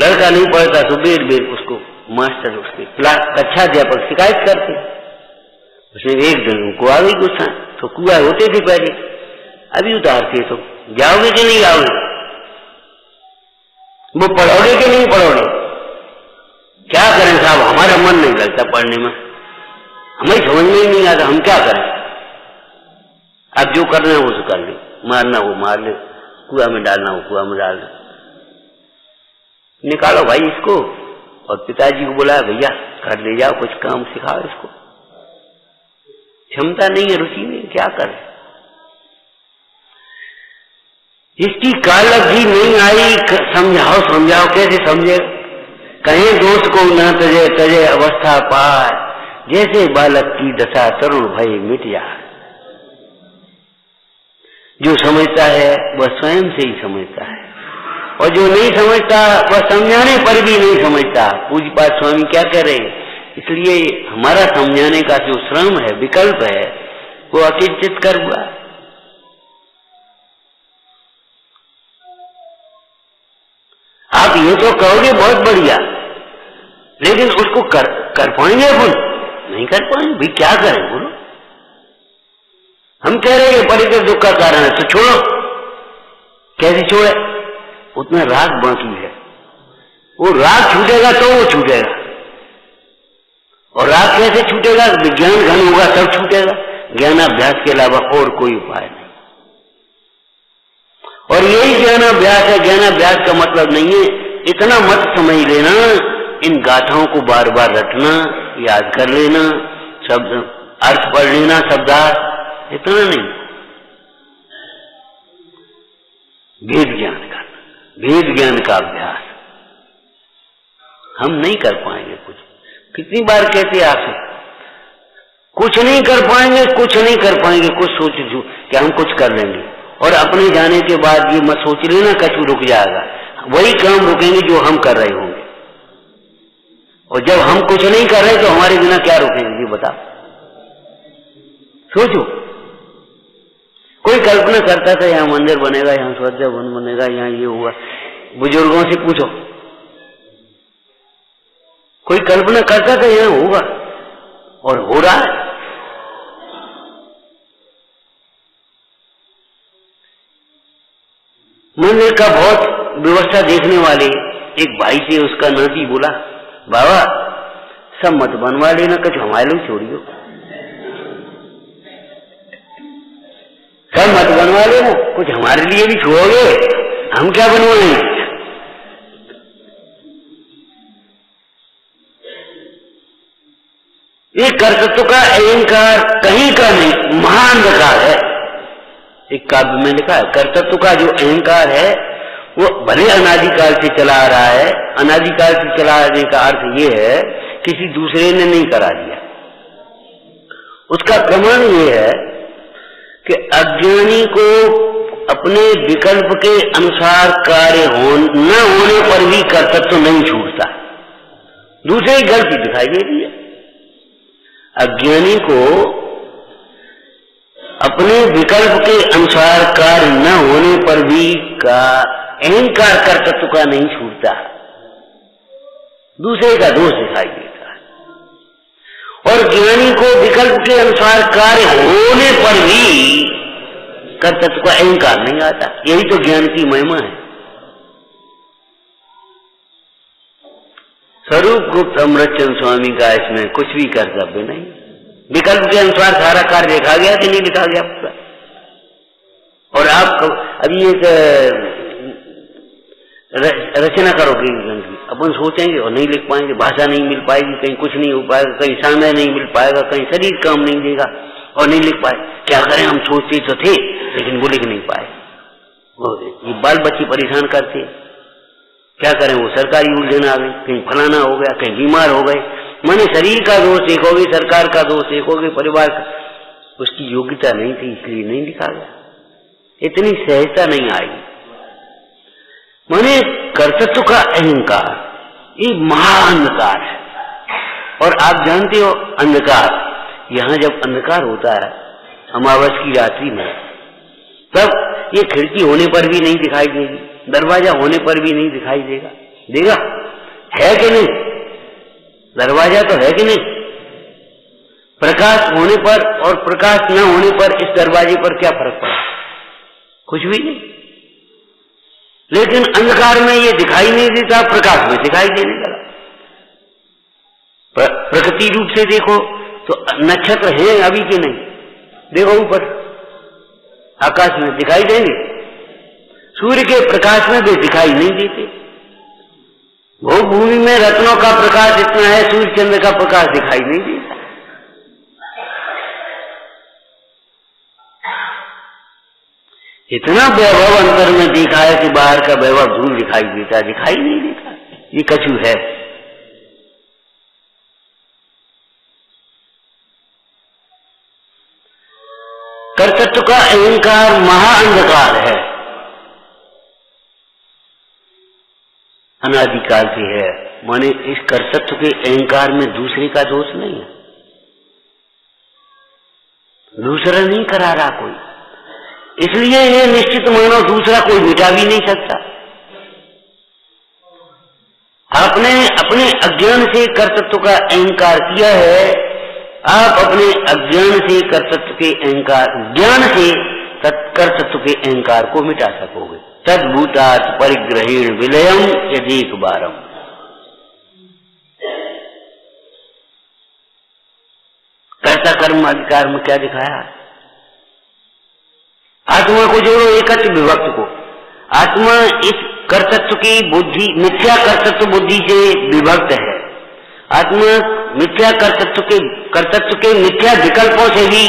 [SPEAKER 1] लड़का नहीं पढ़ता तो बेर बेर उसको मास्टर, उसके क्लास कक्षा अध्यापक शिकायत करते। उसने एक दिन उनको आ गई गुस्सा, तो कुआ होते थे पहले, अभी उतारते तो जाओगे कि नहीं जाओगे? वो पढ़ोगे कि नहीं पढ़ोगे? क्या करें साहब, हमारा मन नहीं लगता पढ़ने में, हमें समझ में ही नहीं आता, हम क्या करें? अब जो करना है वो तो कर ले, मारना वो मार ले, कुआ में डालना वो कुआ में डाल ले, निकालो भाई इसको। और पिताजी को बोला भैया घर ले जाओ, कुछ काम सिखाओ इसको। क्षमता नहीं है, रुचि नहीं, क्या करे? इसकी कालअवधि नहीं आई, समझाओ समझाओ, कैसे समझे? कहीं दोस्त को न तजे तजे अवस्था पाए, जैसे बालक की दशा तरुण भय मिट जाए। जो समझता है वह स्वयं से ही समझता है, और जो नहीं समझता वह समझाने पर भी नहीं समझता। पूज्यपाद स्वामी क्या कह रहे हैं? इसलिए हमारा समझाने का जो श्रम है, विकल्प है, वो अकिंचित कर हुआ। आप ये तो कहोगे बहुत बढ़िया, लेकिन उसको कर पाएंगे अपन? नहीं कर पाएंगे। भाई क्या करें बोलो? हम कह रहे हैं परिकर दुख का कारण है तो छोड़ो, कैसे छोड़े? उतना राग बाकी है, वो राग छूटेगा तो वो छूटेगा। और राग कैसे छूटेगा? विज्ञान घन होगा तब छूटेगा, ज्ञानाभ्यास के अलावा और कोई उपाय नहीं। और यही ज्ञानाभ्यास है। ज्ञानाभ्यास का मतलब नहीं है, इतना मत समझ लेना, इन गाथाओं को बार बार रटना, याद कर लेना, शब्द अर्थ पढ़ लेना, शब्दार्थ, इतना नहीं, वेद ज्ञान करना। भेद ज्ञान का अभ्यास। हम नहीं कर पाएंगे कुछ। कितनी बार कहते आपसे, कुछ नहीं कर पाएंगे, कुछ नहीं कर पाएंगे, कुछ सोच जो कि हम कुछ कर लेंगे, और अपने जाने के बाद ये मत सोच लेना कछु रुक जाएगा। वही काम रुकेंगे जो हम कर रहे होंगे, और जब हम कुछ नहीं कर रहे तो हमारे बिना क्या रुकेंगे, ये बता। सोचो, कोई कल्पना करता था यहाँ मंदिर बनेगा, यहाँ स्वच्छ वन बनेगा, यहाँ ये होगा, बुजुर्गों से पूछो, कोई कल्पना करता था यहाँ होगा, और हो रहा है। मंदिर का बहुत व्यवस्था देखने वाले एक भाई से उसका नाती बोला, बाबा सब मत बनवा लेना, कुछ हमारे लोग छोड़ियो, सब मत बनवा लेना, कुछ हमारे लिए भी छोड़ोगे, हम क्या बनवाएंगे। ये कर्तृत्व का अहंकार कहीं का नहीं, महाअंधकार है। एक काव्य में लिखा है, कर्तृत्व का जो अहंकार है वो भले अनादिकाल से चला आ रहा है। अनादिकाल से चला आने का अर्थ ये है किसी दूसरे ने नहीं करा दिया। उसका प्रमाण ये है कि अज्ञानी को अपने विकल्प के अनुसार कार्य न होने पर भी कर्तृत्व नहीं छूटता, दूसरे की गलती दिखाई दे रही है। अज्ञानी को अपने विकल्प के अनुसार कार्य न होने पर भी का अहंकार कर्तृत्व का नहीं छूटता, दूसरे का दोष दिखाई देता है। और ज्ञानी को विकल्प के अनुसार कार्य होने पर भी कर्तृत्व का अहंकार नहीं आता। यही तो ज्ञान की महिमा है। स्वरूप गुप्त अमृतचंद स्वामी का इसमें कुछ भी कर्तव्य नहीं, विकल्प के अनुसार सारा कार्य लिखा गया कि नहीं लिखा गया पूरा। और आप अभी एक रचना करोगे, अपन सोचेंगे और नहीं लिख पाएंगे, भाषा नहीं मिल पाएगी, कहीं कुछ नहीं हो पाएगा, कहीं समय नहीं मिल पाएगा, कहीं शरीर काम नहीं देगा और नहीं लिख पाए। क्या करें, हम सोचते तो थे लेकिन वो लिख नहीं पाए। ये बाल बच्चे परेशान करते, क्या करें, वो सरकारी उलझन आ गई, कहीं फलाना हो गया, कहीं बीमार हो गए। माने शरीर का दोष देखोगे, सरकार का दोष देखोगे, परिवार का, उसकी योग्यता नहीं थी इसलिए नहीं लिखा गया, इतनी सहजता नहीं आई। माने कर्तृत्व का अहंकार ये महाअंधकार है। और आप जानते हो अंधकार, यहाँ जब अंधकार होता है अमावस की रात्रि में, तब ये खिड़की होने पर भी नहीं दिखाई देगी, दरवाजा होने पर भी नहीं दिखाई देगा, देगा है कि नहीं? दरवाजा तो है कि नहीं? प्रकाश होने पर और प्रकाश न होने पर इस दरवाजे पर क्या फर्क पड़ा? कुछ भी नहीं। लेकिन अंधकार में ये दिखाई नहीं देता, प्रकाश में दिखाई देने लगा। प्रकृति रूप से देखो तो नक्षत्र हैं अभी के नहीं, देखो ऊपर आकाश में दिखाई देंगे, सूर्य के प्रकाश में भी दिखाई नहीं देते। भूमि में रत्नों का प्रकाश इतना है, सूर्य चंद्र का प्रकाश दिखाई नहीं देता। इतना वैभव अंतर में देखा है कि बाहर का वैभव धूल दिखाई देता, दिखाई नहीं देता। ये कछु है। कर्तृत्व का अहंकार महाअंधकार है, अनादिकाल से है। माने इस कर्तृत्व के अहंकार में दूसरे का दोष नहीं है, दूसरा नहीं करा रहा कोई, इसलिए ये निश्चित मानो दूसरा कोई मिटा भी नहीं सकता। आपने अपने अज्ञान से कर्तृत्व का अहंकार किया है, आप अपने अज्ञान से कर्तृत्व के अहंकार, ज्ञान से कर्तृत्व के अहंकार को मिटा सकोगे। तद्भूतात् परिग्रहेण विलयम यदेक बारम। कर्ता कर्म अधिकार में क्या दिखाया? आत्मा को जोड़ो एकत्र विभक्त को। आत्मा इस कर्तृत्व की बुद्धि, मिथ्या कर्तृत्व बुद्धि से विभक्त है। आत्मा मिथ्या कर्तृत्व के मिथ्या विकल्पों से भी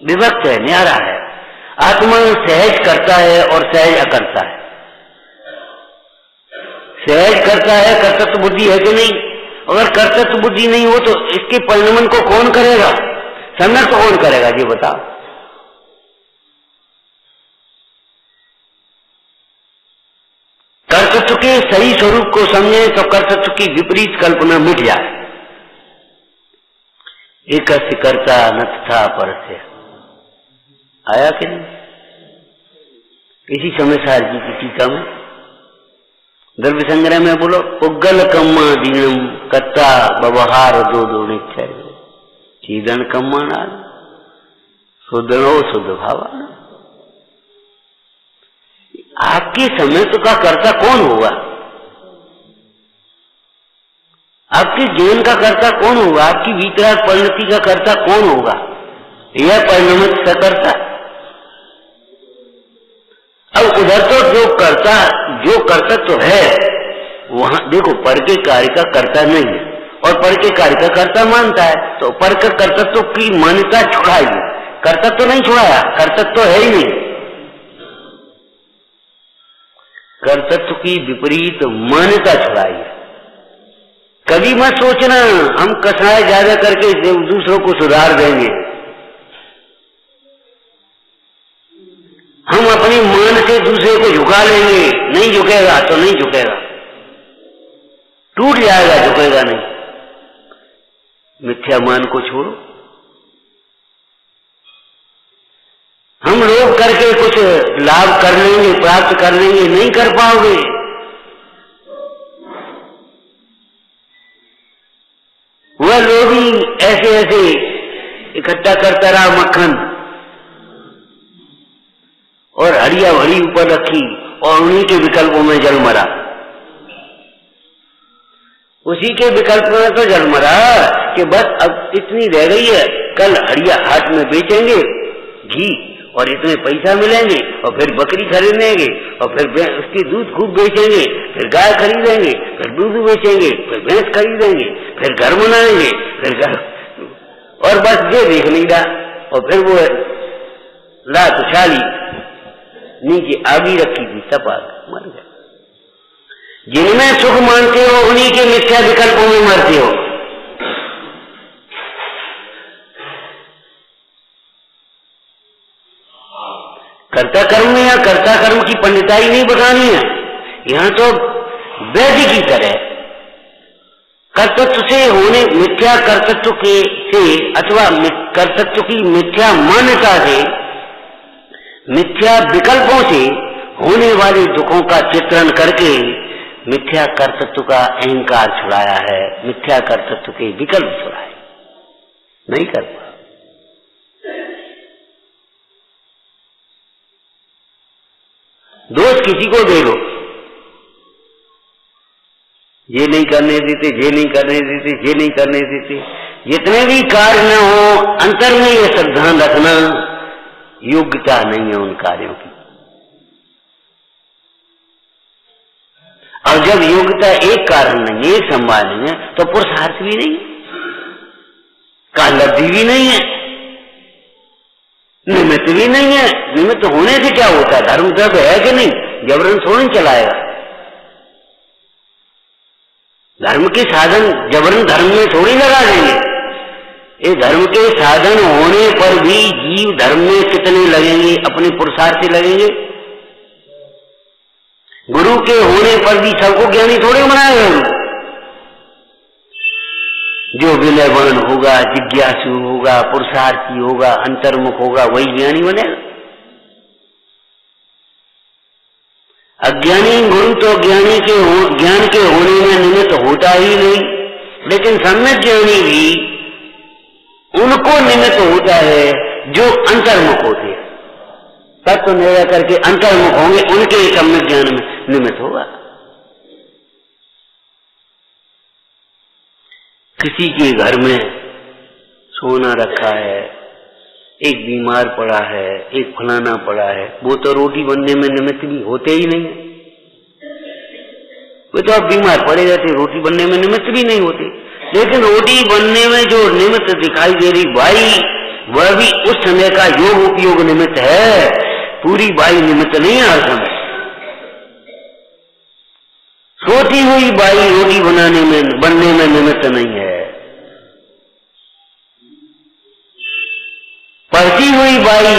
[SPEAKER 1] विभक्त है, न्यारा है। आत्मा सहज करता है और सहज अकर्ता है। सहज करता है, कर्तृत्व बुद्धि है कि नहीं? अगर कर्तृत्व बुद्धि नहीं हो तो इसके परिणमन को कौन करेगा, सम्यक कौन करेगा, ये बताओ। कर्तृत्व के सही स्वरूप को समझे तो कर्तृत्व की विपरीत कल्पना मिट जाए। एक कर्ता नथ था परस्य, आया कि नहीं? इसी समय सार जी की टीका में द्रव्य संग्रह में बोलो, उग्गल कम्मा दीनम कत्ता व्यवहार दो दो निश्चय चीदन कम्मा नाल शुद्धो शुद्ध भावान। आपके समय तो का कर्ता कौन होगा? आपके जीवन का कर्ता कौन होगा? आपकी वितराग परिणति का कर्ता कौन होगा? यह परिणमित सकर्ता। अब उधर तो जो कर्तृत्व है वहां देखो, पर के कार्य का कर्ता नहीं है और पर के कार्य का कर्ता मानता है, तो पर के कर्तृत्व की मान्यता छुड़ाएगी। कर्तृत्व तो नहीं छुड़ाया, कर्तृत्व तो है ही नहीं। कर्तृत्व की विपरीत मान्यता छुड़ाई है। कभी मत सोचना हम कसाय ज्यादा करके दूसरों को सुधार देंगे, हम अपनी मान से दूसरे को झुका लेंगे। नहीं झुकेगा तो नहीं झुकेगा, टूट जाएगा, झुकेगा नहीं। मिथ्या मान को छोड़ो। हम लोग करके कुछ लाभ कर लेंगे, प्राप्त कर लेंगे, नहीं कर पाओगे। वह लोग ही ऐसे ऐसे इकट्ठा करता रहा मक्खन और हड़िया भरी ऊपर रखी और उन्हीं के विकल्पों में जल मरा। उसी के विकल्प में तो जल मरा कि बस अब इतनी रह गई है, कल हड़िया हाट में बेचेंगे घी और इतने पैसा मिलेंगे और फिर बकरी खरीदेंगे और फिर उसकी दूध खूब बेचेंगे, फिर गाय खरीदेंगे, फिर दूध बेचेंगे, फिर भैंस खरीदेंगे, फिर घर बनाएंगे, फिर घर, और बस ये देख नहीं रहा। और फिर वो लात उछाली, नीचे आगी रखी थी, तपा मर गया। जिनमें सुख मानते हो उन्हीं के मिथ्या विकल्पों में मरते हो। कर्ता कर्म में या कर्ता कर्म की पंडिताई नहीं बतानी है, यहां तो वैद्य की तरह कर्तृत्व से होने मिथ्या कर्तृत्व के से अथवा कर्तृत्व की मिथ्या मान्यता से, मिथ्या विकल्पों से होने वाले दुखों का चित्रण करके मिथ्या कर्तृत्व का अहंकार छुड़ाया है, मिथ्या कर्तृत्व के विकल्प छुड़ाए। नहीं कर पा। दोष किसी को दे दो, ये नहीं करने देते, ये नहीं करने देते, ये नहीं करने देते। जितने भी कार्य न हो, अंतर में ये सावधान रखना, योग्यता नहीं है उन कार्यों की। और जब योग्यता एक कारण नहीं है, एक संभाल नहीं है, तो पुरुषार्थ भी नहीं, कालब्धि भी नहीं है, निमित्त भी नहीं है। निमित्त होने से क्या होता है? धर्म जब है कि नहीं, जबरन थोड़ी चलाएगा। धर्म के साधन जबरन धर्म में थोड़ी लगा देंगे। ये धर्म के साधन होने पर भी जीव धर्म में कितने लगेंगे? अपने पुरुषार्थ से लगेंगे। गुरु के होने पर भी सबको ज्ञानी थोड़े बनाएगा। जो विनयवान होगा, जिज्ञासु होगा, पुरुषार्थी होगा, अंतर्मुख होगा, वही ज्ञानी बनेगा। अज्ञानी गुरु तो ज्ञान के होने में निमित्त होता ही नहीं, लेकिन सम्यक ज्ञानी भी उनको निमित्त होता है जो अंतर्मुख होते हैं। तत्व निर्णय करके अंतर्मुख होंगे, उनके सम्यक ज्ञान में निमित्त होगा। किसी के घर में सोना रखा है, एक बीमार पड़ा है, एक फलाना पड़ा है, वो तो रोटी बनने में निमित्त भी होते ही नहीं है। वो तो अब बीमार पड़े रहते, रोटी बनने में निमित्त भी नहीं होते। लेकिन रोटी बनने में जो निमित्त दिखाई दे रही बाई, वह भी उस समय का योग उपयोग निमित्त है, पूरी बाई निमित्त नहीं है हर समय। सोच पड़ती हुई बाई रोटी बनने में निमित्त नहीं है। पढ़ती हुई बाई,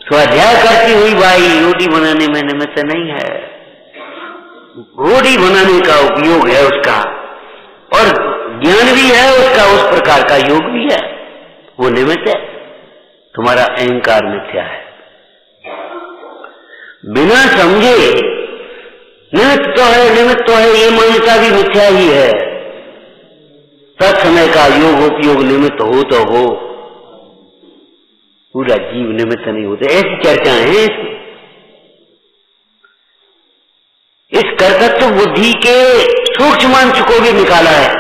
[SPEAKER 1] स्वाध्याय करती हुई बाई रोटी बनाने में निमित्त नहीं है। रोटी बनाने का उपयोग है उसका, और ज्ञान भी है उसका, उस प्रकार का योग भी है, वो निमित्त है। तुम्हारा अहंकार मिथ्या है। बिना समझे निमित्त तो है, ये मान्यता भी मिथ्या ही है। तत्समय का योग उपयोग निमित्त हो तो हो, पूरा जीव निमित्त नहीं होते। ऐसी चर्चाएं हैं इसमें। इस कर्तृत्व बुद्धि के सूक्ष्म अंश को भी निकाला है।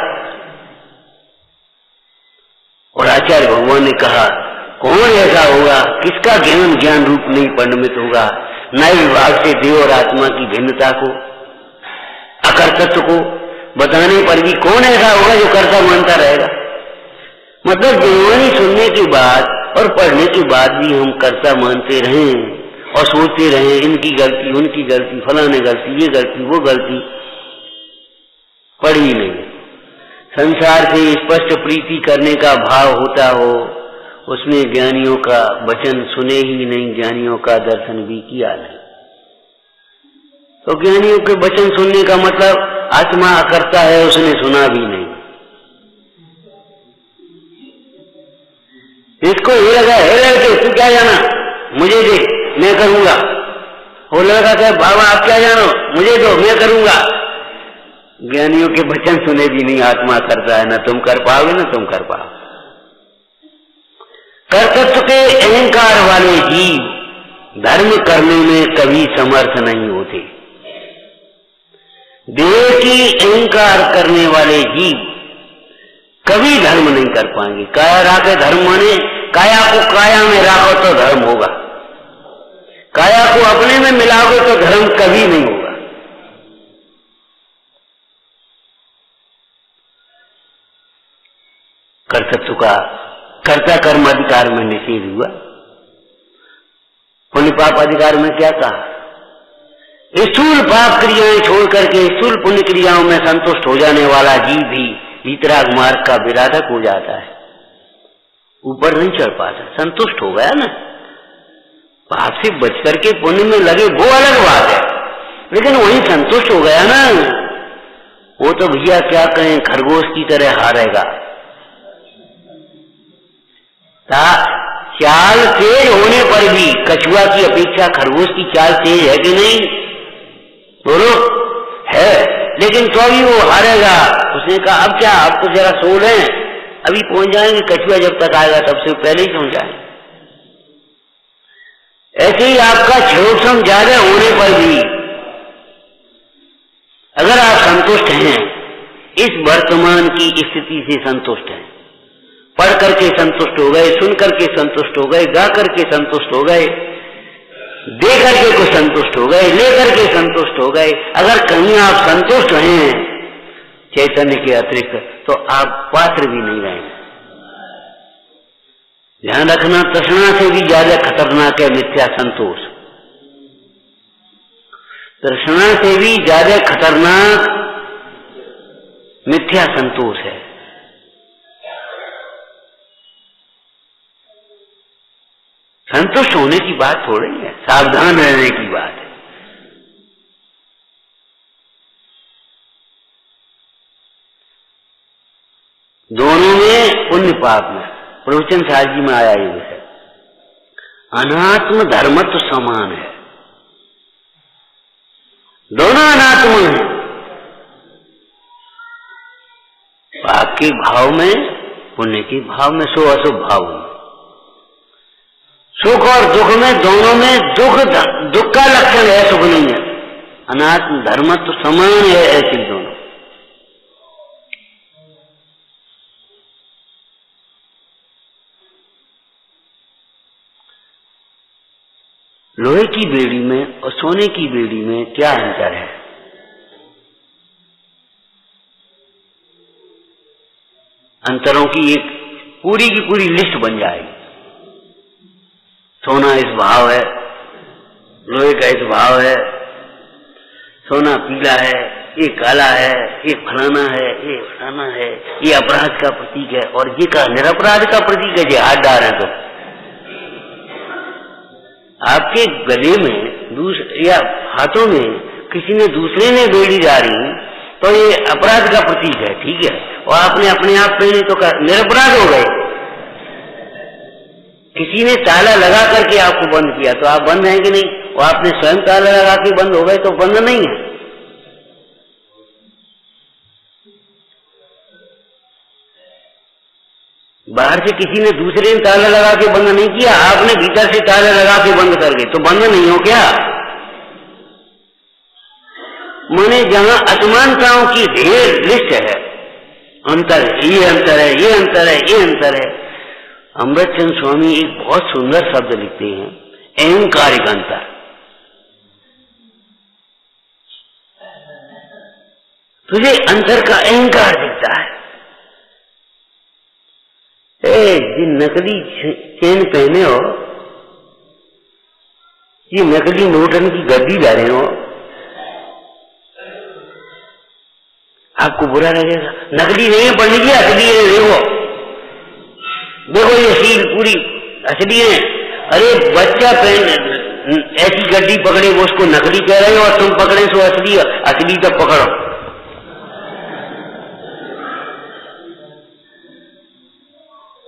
[SPEAKER 1] और आचार्य भगवान ने कहा, कौन ऐसा होगा किसका ज्ञान रूप नहीं परिणमित होगा? नए विभाग से देव और आत्मा की भिन्नता को, अकर्तृत्व को बताने पर भी कौन ऐसा होगा जो कर्ता मानता रहेगा? मतलब जीवनी सुनने के बाद और पढ़ने के बाद भी हम कर्ता मानते रहें और सोचते रहें इनकी गलती, उनकी गलती, फलाने गलती, ये गलती, वो गलती, पढ़ी नहीं। संसार से स्पष्ट प्रीति करने का भाव होता हो, उसमें ज्ञानियों का वचन सुने ही नहीं, ज्ञानियों का दर्शन भी किया नहीं। तो ज्ञानियों के वचन सुनने का मतलब आत्मा अकर्ता है, उसने सुना भी नहीं। इसको ये लगा है लड़के तू क्या जाना, मुझे दे मैं करूंगा। वो लड़का कहे बाबा आप क्या जानो, मुझे दो मैं करूंगा। ज्ञानियों के वचन सुने भी नहीं, आत्मा करता है, ना तुम कर पाओगे ना तुम कर पाओ। कर्तृत्व के अहंकार वाले जीव धर्म करने में कभी समर्थ नहीं होते। देह की अहंकार करने वाले जीव कभी धर्म नहीं कर पाएंगे। काया राखे धर्म माने काया को काया में राखो तो धर्म होगा, काया को अपने में मिलाओगे तो धर्म कभी नहीं होगा। कर्तृत्व का कर्ता कर्म अधिकार में निषेध हुआ। पुण्य पाप अधिकार में क्या कहा? स्थूल पाप क्रियाएं छोड़ करके स्थूल पुण्य क्रियाओं में संतुष्ट हो जाने वाला जीव भी वीतराग मार्ग का विराधक हो जाता है, ऊपर नहीं चढ़ पाता। संतुष्ट हो गया ना, पाप से बच करके पुण्य में लगे वो अलग बात है, लेकिन वही संतुष्ट हो गया ना, वो तो भैया क्या कहें खरगोश की तरह हारेगा। चाल तेज होने पर भी कछुआ की अपेक्षा खरगोश की चाल तेज है कि नहीं? बोलो है, लेकिन तो भी वो हारेगा। उसने कहा अब क्या, अब तो जरा सो रहे हैं, अभी पहुंच जाएंगे, कछुआ जब तक आएगा तब से पहले ही पहुंच जाएंगे। ऐसे ही आपका क्षोभम ज्यादा होने पर भी अगर आप संतुष्ट हैं, इस वर्तमान की स्थिति से संतुष्ट हैं, पढ़ करके संतुष्ट हो गए, सुन करके संतुष्ट हो गए, गा करके संतुष्ट हो गए, दे करके को संतुष्ट हो गए, ले करके संतुष्ट हो गए, अगर कहीं आप संतुष्ट हैं चैतन्य के अतिरिक्त तो आप पात्र भी नहीं रहेंगे। ध्यान रखना, तृष्णा से भी ज्यादा खतरनाक है मिथ्या संतोष। तृष्णा से भी ज्यादा खतरनाक मिथ्या संतोष है। संतुष्ट होने की बात थोड़ी है, सावधान रहने की बात है। दोनों में पुण्य पाप में प्रवचन साहब जी में आया ये विषय। अनात्म धर्मत्व समान है, दोनों अनात्म है। पाप के भाव में, पुण्य के भाव में, सो अशुभ भाव में, सुख और दुख में, दोनों में दुख का लक्षण है, सुख नहीं है। अनात्म धर्मत्व समान है, ऐसे दोनों। लोहे की बेड़ी में और सोने की बेड़ी में क्या अंतर है? अंतरों की एक पूरी की पूरी लिस्ट बन जाएगी। सोना इस भाव है, लोहे का इस भाव है, सोना पीला है, ये काला है, ये फलाना है, ये फलाना है, ये अपराध का प्रतीक है, और ये का निरपराध का प्रतीक है। ये हाथ डाल रहे तो आपके गले में या हाथों में किसी ने दूसरे ने बेड़ी डाली तो ये अपराध का प्रतीक है, ठीक है, और आपने अपने आप पहने तो निरपराध हो गए। किसी ने ताला लगा करके आपको बंद किया तो आप बंद हैं कि नहीं, और आपने स्वयं ताला लगा के बंद हो गए तो बंद नहीं है। बाहर से किसी ने दूसरे ने ताला लगा के बंद नहीं किया, आपने भीतर से ताला लगा के बंद कर गए तो बंद नहीं हो क्या? माने जहां असमानताओं की ढेर लिस्ट है, अंतर है, ये अंतर है, ये अंतर है, ये अंतर है। अमृतचंद स्वामी एक बहुत सुंदर शब्द लिखते हैं, अहंकारिक अंतर। तुझे अंतर का अहंकार दिखता है। ये नकली चेन पहने हो, ये नकली नोटन की गद्दी डाले हो, आपको बुरा लगेगा। नकली नहीं है, पढ़ लीजिए, असली है। देखो देखो ये सील पूरी असली है। अरे बच्चा ऐसी गड्डी पकड़े वो उसको नकली कह रहे हो, और तुम पकड़े सो असली। असली तब पकड़ो।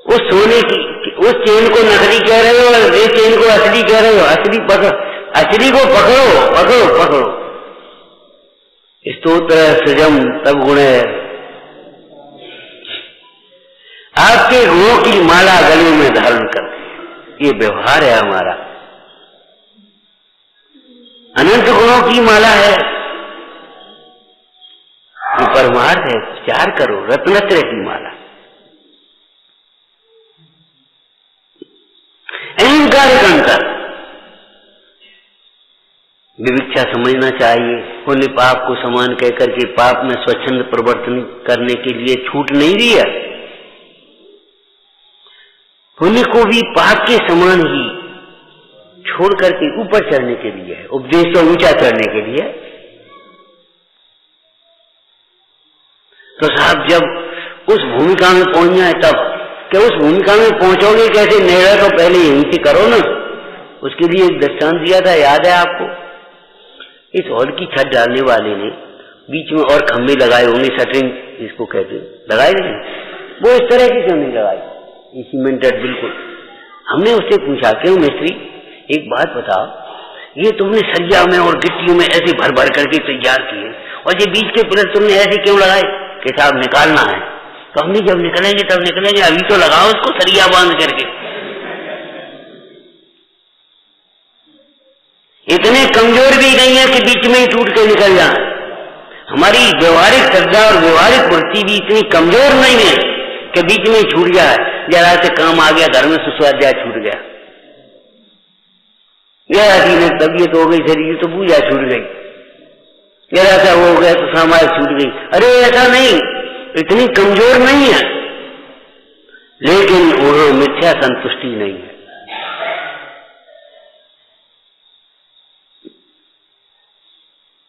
[SPEAKER 1] उस सोने की उस चेन को नकली कह रहे हो और ये चेन को असली कह रहे हो। असली पकड़ो, असली को पकड़ो, पकड़ो पकड़ो। स्तोत्र सृजम तब गुण है। आपके गुणों की माला गले में धारण करते, ये व्यवहार है हमारा। अनंत गुणों की माला है, ये परमार्थ है। विचार करो, रत्नत्रय की माला। अहंकार का अंतर, विविक्षा समझना चाहिए। पुण्य पाप को समान कहकर के पाप में स्वच्छंद प्रवर्तन करने के लिए छूट नहीं दी है। पुण्य को भी पाप के समान ही छोड़ करके ऊपर चढ़ने के लिए है, उपदेश तो ऊंचा चढ़ने के लिए। तो साहब जब उस भूमिका में पहुंच जाए तब क्या उस भूमिका में पहुंचोगे कैसे? निर्णय तो पहले यहीं से करो ना। उसके लिए एक दृष्टांत दिया था, याद है आपको? इस हॉल की छत डालने वाले ने बीच में और खंभे लगाए होंगे, शटरिंग जिसको कहते हैं, लगाए नहीं? वो इस तरह की क्यों नहीं लगाई? सीमेंटेड बिल्कुल। हमने उससे पूछा, क्यों मिस्त्री एक बात बताओ, ये तुमने सरिया में और गिट्टियों में ऐसे भर भर करके तैयार किए और ये बीच के पिलर तुमने ऐसे क्यों लगाए? कि साहब निकालना है। तो हमने जब निकलेंगे तब निकलेंगे, अभी तो लगाओ उसको सरिया बांध करके। इतने कमजोर भी नहीं है कि बीच में ही टूट के निकल जाए। हमारी व्यवहारिक श्रद्धा और व्यवहारिक वृत्ति भी इतनी कमजोर नहीं है कि बीच में ही छूट जाए। जरा से काम आ गया, घर में सुस्वाध्याय छूट गया, जरा सी तबीयत हो गई, शरीर तो पूजा छूट गई, जरा सा हो गया तो समाज छूट गई। अरे ऐसा नहीं, इतनी कमजोर नहीं है, लेकिन वहां मिथ्या संतुष्टि नहीं है।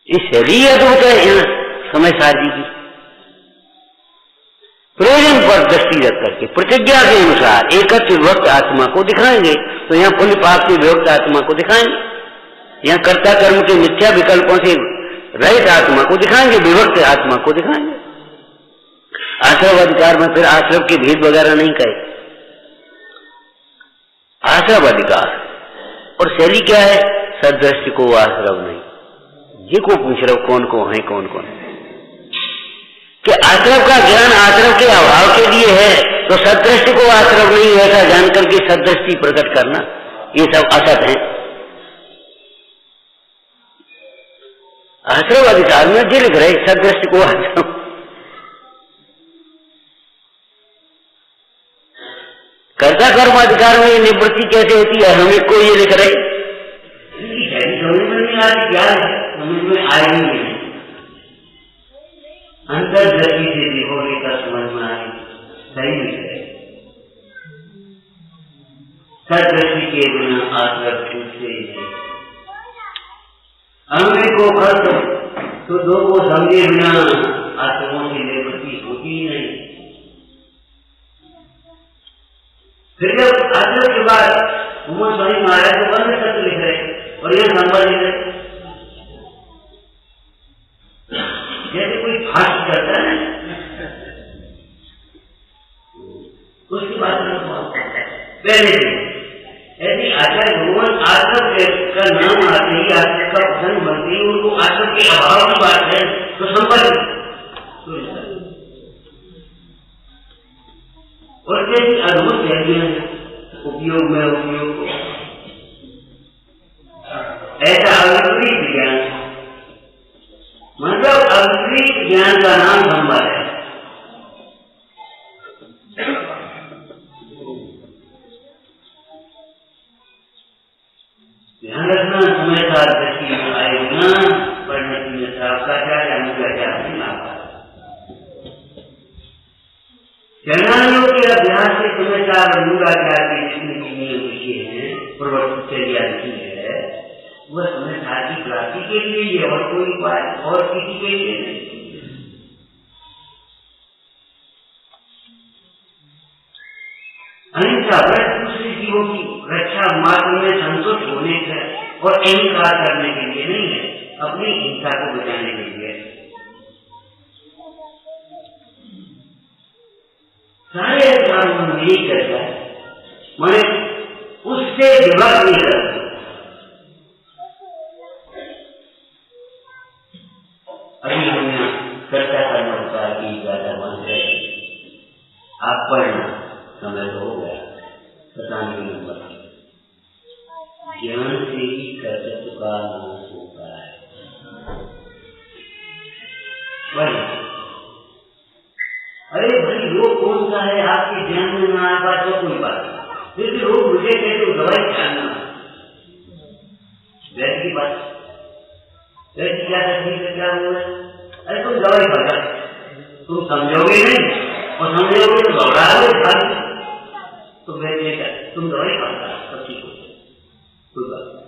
[SPEAKER 1] इस शरीर अद्भुत है यहाँ समय सार जी की। प्रयोजन पर दृष्टि रख करके प्रतिज्ञा के अनुसार एकत्र विभक्त आत्मा को दिखाएंगे। तो यहाँ पुण्य पाप की विभक्त आत्मा को दिखाएंगे, यहाँ कर्ता कर्म के मिथ्या विकल्पों से रहित आत्मा को दिखाएंगे, विभक्त आत्मा को दिखाएंगे। आश्रव अधिकार में फिर आश्रव के भेद वगैरह नहीं कहे, आश्रव अधिकार। और शैली क्या है? सदृष्टि को आश्रव नहीं। ये को पूछ रहे हो कौन को है, कौन कौन कि आश्रव का ज्ञान आश्रव के अभाव के लिए है, तो सदृष्टि को आश्रव नहीं, ऐसा जान करके सदृष्टि प्रकट करना, ये सब असत है। आश्रव अधिकार में जो लिख रहे सदृष्टि को आश्रव, कर्ता कर्म अधिकार में निवृत्ति कैसे होती है? हम को ये लिख रहे समझ में आएगी नहीं, अंतर्दृष्टि से देखोगे का समझ में आएगी। सही है, सदृष्टि के बिना आश्रव छूटते ही है। अंग को खत्म तो दो को समझे बिना आत्माओं की निवृत्ति होती ही नहीं। फिर जब आश्रम के बाद उमर स्वामी महाराज को बंद सत्य लिख रहे और यह नंबर लिख रहे, जैसे कोई फास्ट करता है उसकी बात पहले ऐसी आचार्य भगवान आश्रम का नाम आते ही आश्रम का प्रसंग बनती है, उनको आश्रम के अभाव की बात है तो संपर्क और कैसी अद्भुत कहतियां उपयोग में उपयोग को ऐसा अविपरीत ज्ञान, मतलब अविपरीत ज्ञान का नाम संभव है। ध्यान रखना, समय का दृष्टि आयोजना पढ़ने की आपका क्या चरणानियों के अभ्यास से समझदार मूलाचार के जितने नियम लिखे हैं, प्रवर्तित चर्या लिखी है, वह समझदार की प्राप्ति के लिए ही, और कोई बात और किसी के लिए नहीं। अहिंसा व्रत दूसरे जीवों की रक्षा मार्ग में संतुष्ट होने का और अहंकार करने के लिए नहीं है, अपनी हिंसा को बचाने के लिए। सारे काम यही करता है, मैंने उससे विभाग नहीं करता। अभी हमने चर्चा करना होता है कि ज्यादा मन है, आप पढ़ना, समय हो गया, पता नहीं नंबर। ज्ञान से ही कर्तव्य का नाश होता है। अरे भाई रोग कौन सा है आपके ध्यान में ना आएगा तो कोई बात नहीं, फिर भी रोग मुझे कहते हो दवाई खाना वैसे की बात, वैसे क्या तकलीफ है, क्या हुआ है? अरे तुम दवाई खा, तुम समझोगे नहीं और समझोगे तो घबराओगे खा, तो वैसे क्या तुम दवाई खाता सब ठीक हो, कोई बात नहीं।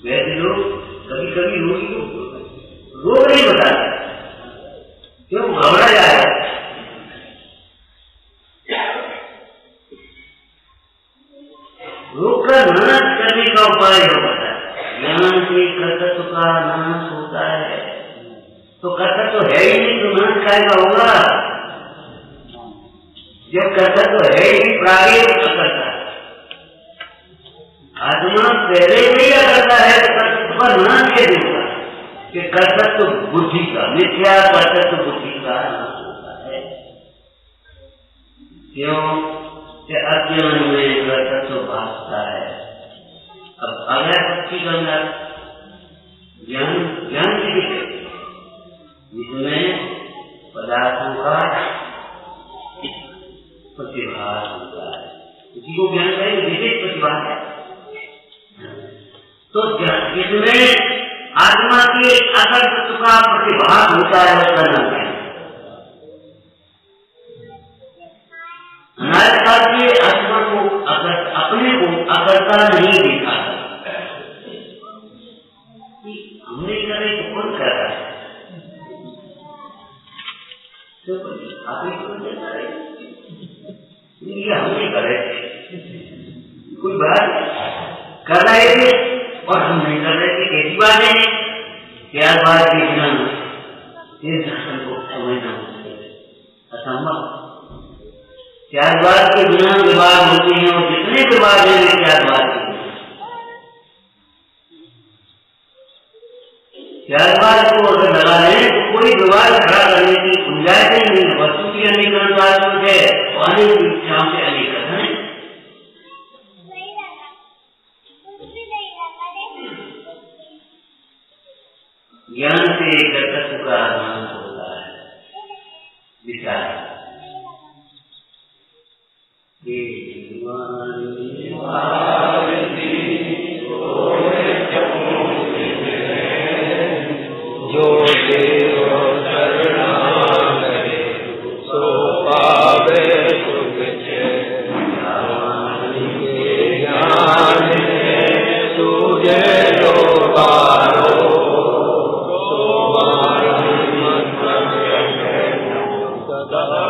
[SPEAKER 1] वैसे लोग कभी कभी रोगी रोग नहीं बताते, क्यों घबरा जाए। रोग का नाश करने का उपाय होता है, ज्ञान से कर्तव्य का नाश होता है। तो कर्तव्य तो है ही नहीं तो नाश कायगा होगा, जब कर्तव्य तो है ही प्रागेव करता है। आत्मा पहले नहीं करता है तो कर्तव्य पर नाश कैसे होगा? कि कर्तव्य बुद्धि का, मिथ्या कर्तव्य बुद्धि का नाश होता है। क्यों? कि अज्ञान में कर्तव्य भासता है। अब अगला पक्षी का अंदर ज्ञान की दिखे, जिसमें पदार्थों का प्रतिभास होता है, उसी को ज्ञान का एक विशेष प्रतिभास है। तो जिसमें आत्मा के अकर्तृत्व का प्रतिभास होता है उसका नाम है। हमारे पास ये आत्मा को अपने को अकर्ता नहीं देखा, हमने करे तो कौन कर रहा है? तो आप ही कौन कर रहे? ये हमने करे, कोई बात कर रहे थे और हम नहीं कर रहे थे, कैसी बात है? त्याग बात देखना, इस दर्शन को समझना असंभव। त्यागवाद के बिना विवाद होते हैं और जितने विवाद हैं वे त्यागवाद के। त्यागवाद को अगर लगा लें तो कोई विवाद खड़ा करने की गुंजाइश नहीं है। वस्तु की अनेकरण शाश्वत है और अनेक इच्छाओं से अनेकरण है। ज्ञान से कर्तव्य का नाश होता है। विचार
[SPEAKER 2] जो देव शरणागत सो पावे सुख चैन। सदा